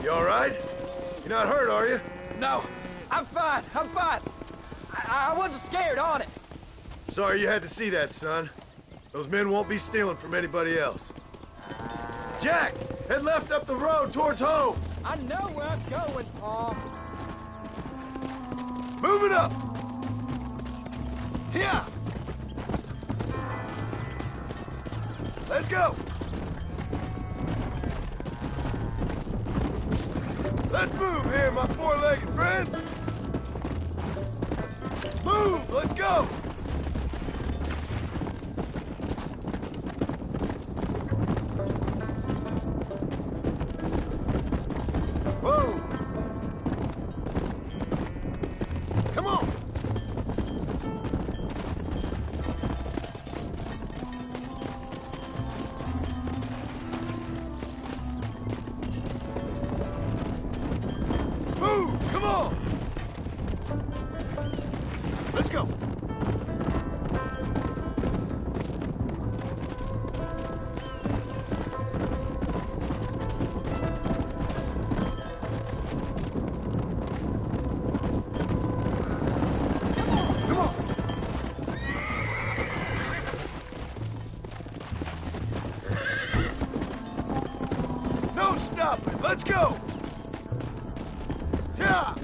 You all right? You're not hurt, are you? No, I'm fine. I'm fine. I wasn't scared, honest. Sorry you had to see that, son. Those men won't be stealing from anybody else. Jack! Head left up the road towards home! I know where I'm going, Pa. Move it up! go! Let's move here, my four-legged friends! Move! Let's go! Whoa! Come on! Move! Come on! Let's go! Come on! No stopping! Let's go! Yeah!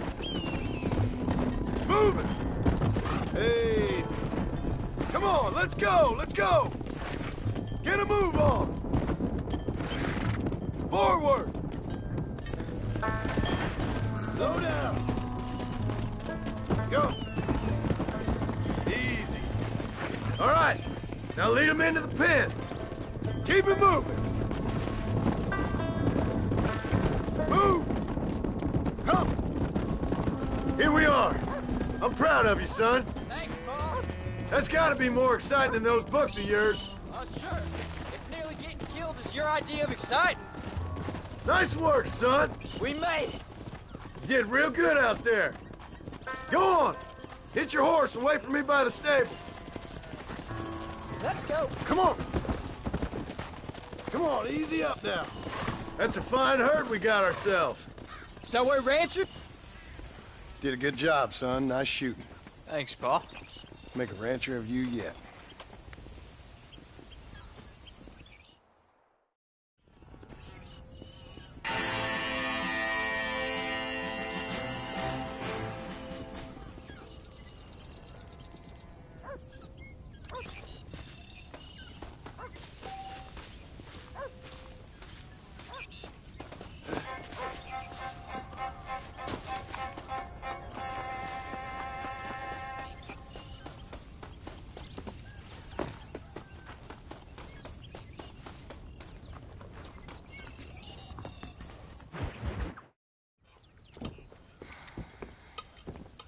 Moving! Hey! Come on, let's go! Let's go! Get a move on! Forward! Slow down! Go! Easy. All right, now lead them into the pen. Keep it moving. Move! Come! Here we are. I'm proud of you, son. Thanks, Paul. That's gotta be more exciting than those books of yours. Sure. If nearly getting killed is your idea of exciting. Nice work, son. We made it. You did real good out there. Go on. Hit your horse and wait for me by the stable. Let's go. Come on. Come on, easy up now. That's a fine herd we got ourselves. So we're ranchers? Did a good job, son. Nice shooting. Thanks, Paul. Make a rancher of you yet.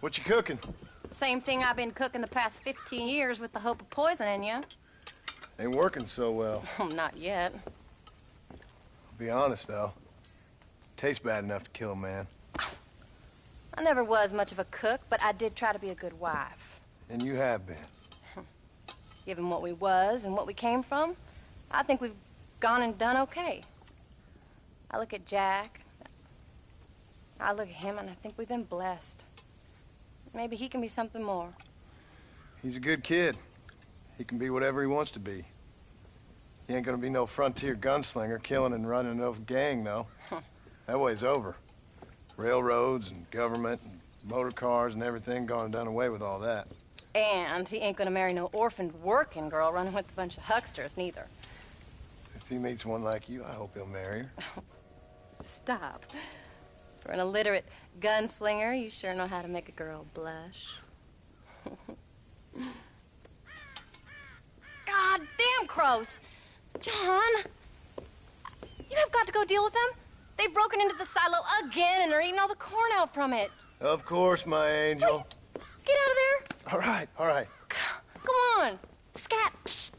What you cooking? Same thing I've been cooking the past 15 years with the hope of poisoning you. Ain't working so well. Not yet. Be honest, though. Tastes bad enough to kill a man. I never was much of a cook, but I did try to be a good wife. And you have been. Given what we was and what we came from, I think we've gone and done okay. I look at Jack. I look at him, and I think we've been blessed. Maybe he can be something more. He's a good kid. He can be whatever he wants to be. He ain't gonna be no frontier gunslinger killing and running no gang, though. That way's over. Railroads and government and motor cars and everything gone and done away with all that. And he ain't gonna marry no orphaned working girl running with a bunch of hucksters, neither. If he meets one like you, I hope he'll marry her. Stop. For an illiterate gunslinger, you sure know how to make a girl blush. God damn crows! John! You have got to go deal with them. They've broken into the silo again and are eating all the corn out from it. Of course, my angel. Wait, get out of there. All right, all right. Go on. Scat. Shh.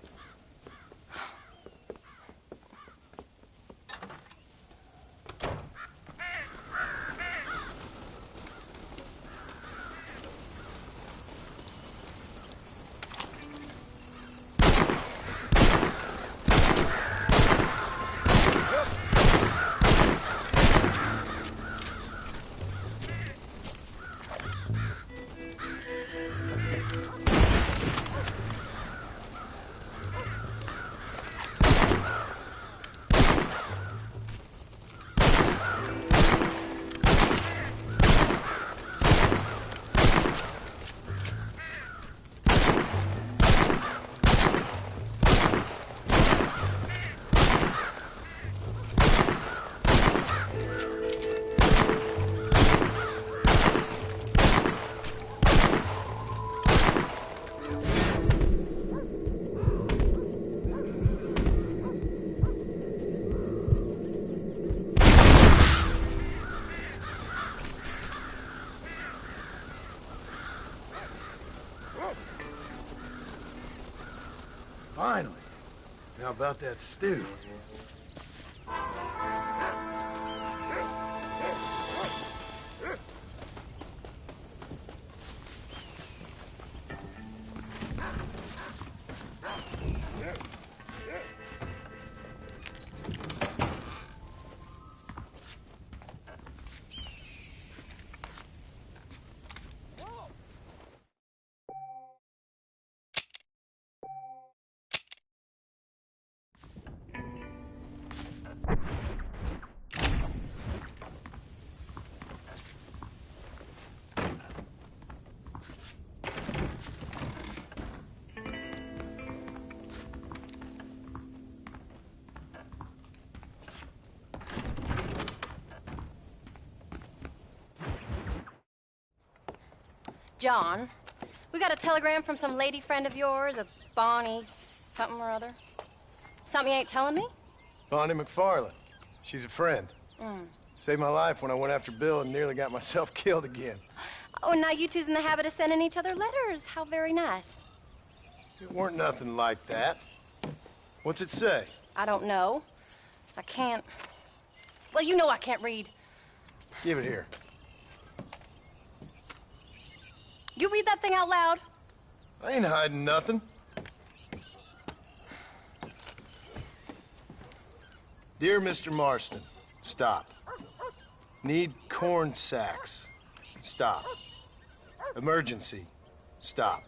Finally. Now about that stew. John, we got a telegram from some lady friend of yours, a Bonnie something or other. Something you ain't telling me? Bonnie McFarland. She's a friend. Mm. Saved my life when I went after Bill and nearly got myself killed again. Oh, and now you two's in the habit of sending each other letters. How very nice. It weren't nothing like that. What's it say? I don't know. I can't... Well, you know I can't read. Give it here. You read that thing out loud? I ain't hiding nothing. Dear Mr. Marston, stop. Need corn sacks. Stop. Emergency. Stop.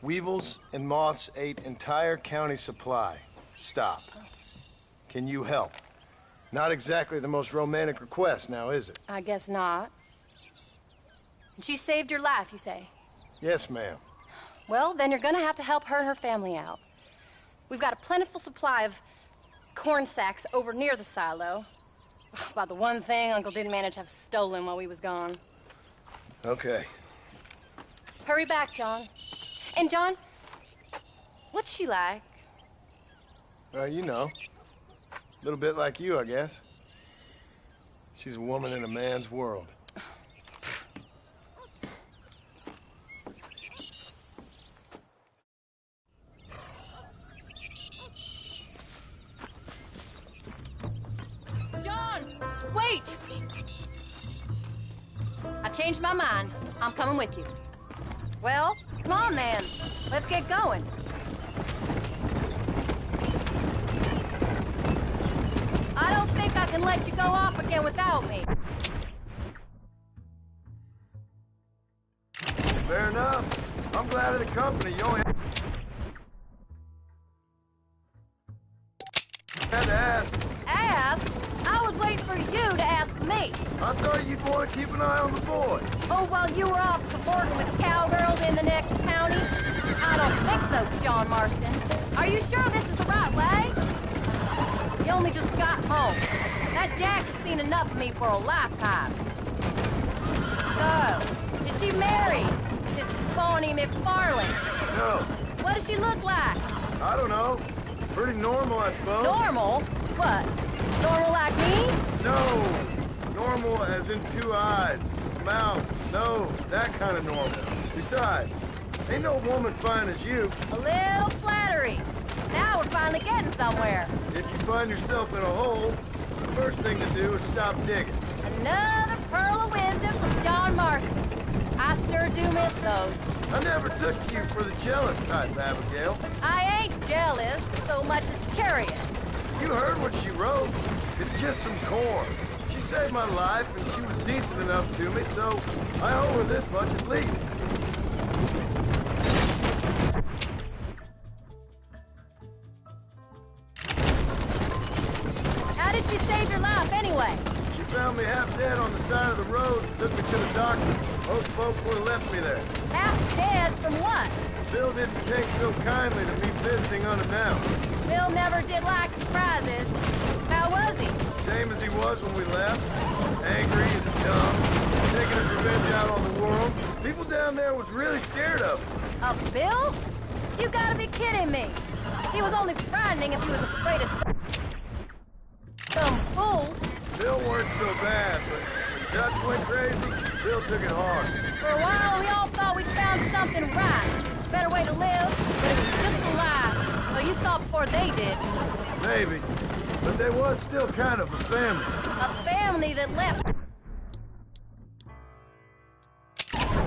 Weevils and moths ate entire county supply. Stop. Can you help? Not exactly the most romantic request, now is it? I guess not. And she saved your life, you say? Yes, ma'am. Well, then you're gonna have to help her and her family out. We've got a plentiful supply of corn sacks over near the silo. About the one thing Uncle didn't manage to have stolen while we was gone. Okay. Hurry back, John. And John, what's she like? You know. A little bit like you, I guess. She's a woman in a man's world. Wait! I changed my mind. I'm coming with you. Well, come on then. Let's get going. I don't think I can let you go off again without me. Fair enough. I'm glad of the company. You only had to ask. Ask? I was waiting for you to ask me. I thought you'd want to keep an eye on the boy. Oh, while you were off cavorting with cowgirls in the next county? I don't think so, John Marston. Are you sure this is the right way? You only just got home. That Jack has seen enough of me for a lifetime. So, is she married? This Bonnie McFarland? No. What does she look like? I don't know. Pretty normal, I suppose. Normal? What? Normal like me? No. Normal as in 2 eyes, mouth, nose, that kind of normal. Besides, ain't no woman fine as you. A little flattery. Now we're finally getting somewhere. If you find yourself in a hole, the first thing to do is stop digging. Another pearl of wisdom from John Marston. I sure do miss those. I never took you for the jealous type, Abigail. I ain't jealous so much as curious. You heard what she wrote. It's just some corn. She saved my life, and she was decent enough to me, so I owe her this much at least. How did she save your life, anyway? She found me half dead on the side of the road and took me to the doctor. Most folks would have left me there. Half dead from what? Bill didn't take so kindly to me visiting unannounced. Bill never did like surprises. How was he? Same as he was when we left. Angry and dumb. Taking his revenge out on the world. People down there was really scared of him. Of Bill? You gotta be kidding me. He was only frightening if he was afraid of some fool. Bill weren't so bad, but when Dutch went crazy, Bill took it hard. For a while, we all thought we'd found something right. Better way to live, but it was just a lie. you saw before they did. Maybe. But they was still kind of a family. A family that left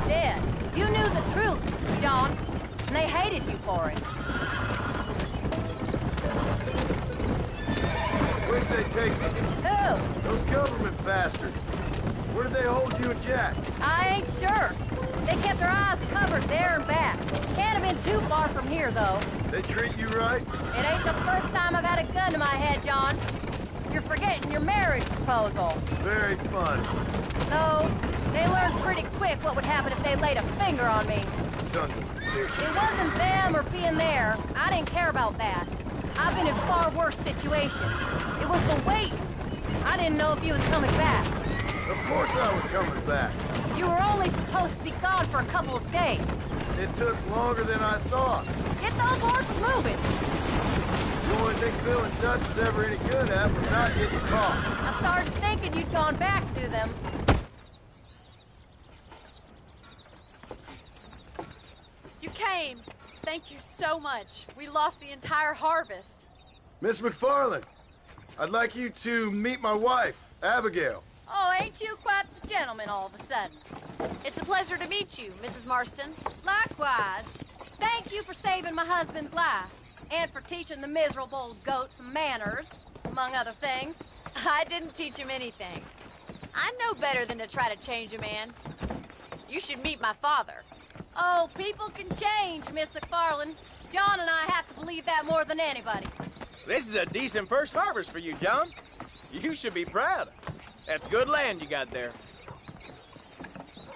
dead. You knew the truth, John, and they hated you for it. Where did they take you? Who? Those government bastards. Where did they hold you and Jack? I ain't sure. They kept their eyes covered there and back. Can't have been too far from here, though. They treat you right? It ain't the first time I've had a gun to my head, John. You're forgetting your marriage proposal. Very fun. So, they learned pretty quick what would happen if they laid a finger on me. Sons of bitches. It wasn't them or being there. I didn't care about that. I've been in far worse situations. It was the wait. I didn't know if you was coming back. Of course I was coming back. You were only supposed to be gone for a couple of days. It took longer than I thought. Get those horses moving. The only thing Bill and Dutch was ever any good at was not getting caught. I started thinking you'd gone back to them. You came. Thank you so much. We lost the entire harvest. Miss McFarland, I'd like you to meet my wife, Abigail. Oh, ain't you quite the gentleman all of a sudden? It's a pleasure to meet you, Mrs. Marston. Likewise. Thank you for saving my husband's life. And for teaching the miserable goat some manners, among other things. I didn't teach him anything. I know better than to try to change a man. You should meet my father. Oh, people can change, Miss McFarland. John and I have to believe that more than anybody. This is a decent first harvest for you, John. You should be proud. That's good land you got there.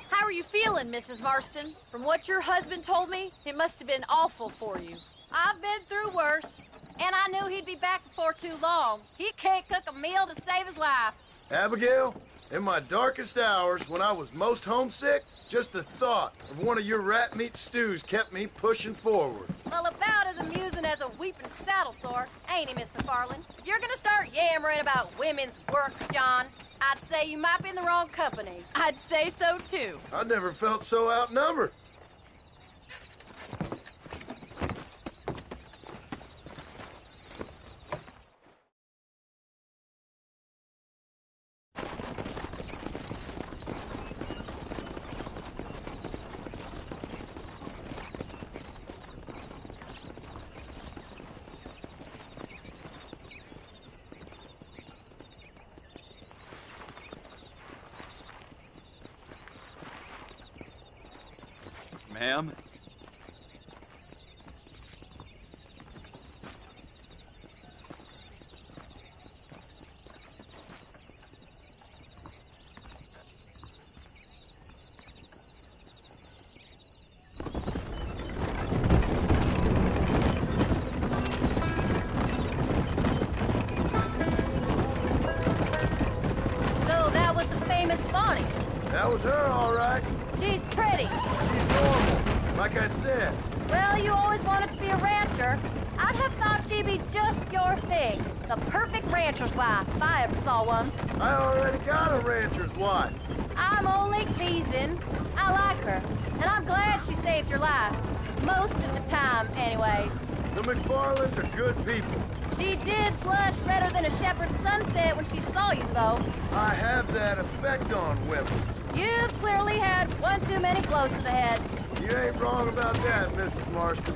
How are you feeling, Mrs. Marston? From what your husband told me, it must have been awful for you. I've been through worse, and I knew he'd be back before too long. He can't cook a meal to save his life. Abigail, in my darkest hours, when I was most homesick, just the thought of one of your rat meat stews kept me pushing forward. Well, about as amusing as a weeping saddle sore, ain't he, Miss McFarland? If you're gonna start yammering about women's work, John, I'd say you might be in the wrong company. I'd say so, too. I never felt so outnumbered. Ma'am? So that was the famous Bonnie. That was her, all right. She's pretty. She's normal, like I said. Well, you always wanted to be a rancher. I'd have thought she'd be just your thing. The perfect rancher's wife, if I ever saw one. I already got a rancher's wife. I'm only teasing. I like her, and I'm glad she saved your life. Most of the time, anyway. The McFarlands are good people. She did blush redder than a shepherd's sunset when she saw you, though. I have that effect on women. You've clearly had one too many blows to the head. You ain't wrong about that, Mrs. Marston.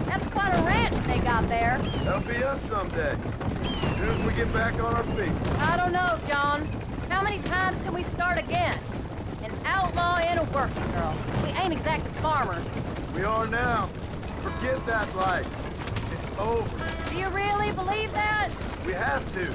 That's quite a ranch they got there. That'll be us someday. As soon as we get back on our feet. I don't know, John. How many times can we start again? An outlaw and a working girl. We ain't exactly farmers. We are now. Forget that life. It's over. Do you really believe that? We have to.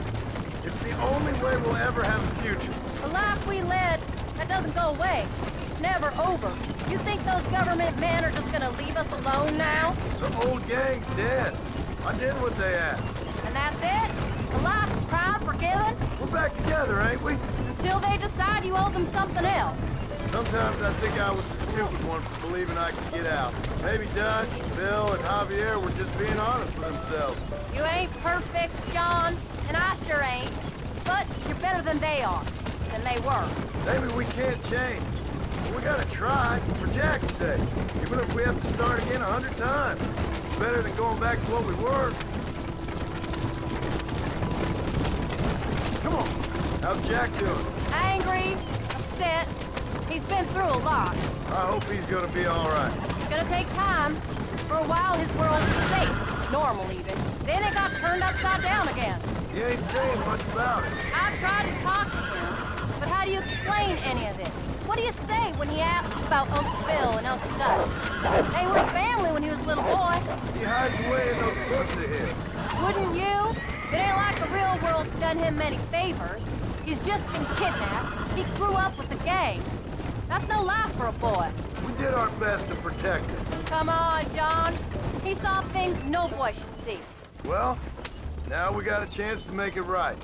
It's the only way we'll ever have a future. The life we led, that doesn't go away. It's never over. You think those government men are just gonna leave us alone now? The old gang's dead. I did what they asked. And that's it? The life of crime forgiven? We're back together, ain't we? Until they decide you owe them something else. Sometimes I think I was the stupid one for believing I could get out. Maybe Dutch, Bill, and Javier were just being honest with themselves. You ain't perfect, John, and I sure ain't. But you're better than they are. Than they were. Maybe we can't change. We gotta try, for Jack's sake. Even if we have to start again 100 times. It's better than going back to what we were. Come on. How's Jack doing? Angry, upset. He's been through a lot. I hope he's gonna be all right. It's gonna take time. For a while, his world was safe. Normal, even. Then it got turned upside down again. He ain't saying much about it. I've tried to talk to him, but how do you explain any of this? What do you say when he asks about Uncle Phil and Uncle Dutch? They were family when he was a little boy. He hides away in those woods of his. Wouldn't you? It ain't like the real world's done him many favors. He's just been kidnapped. He grew up with the gang. That's no life for a boy. We did our best to protect him. Come on, John. He saw things no boy should see. Well, now we got a chance to make it right.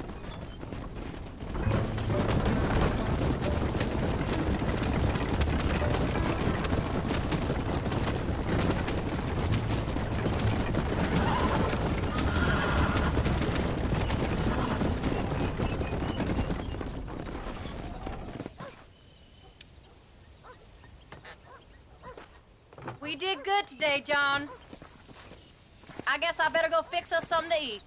We did good today, John. I guess I better go fix us something to eat.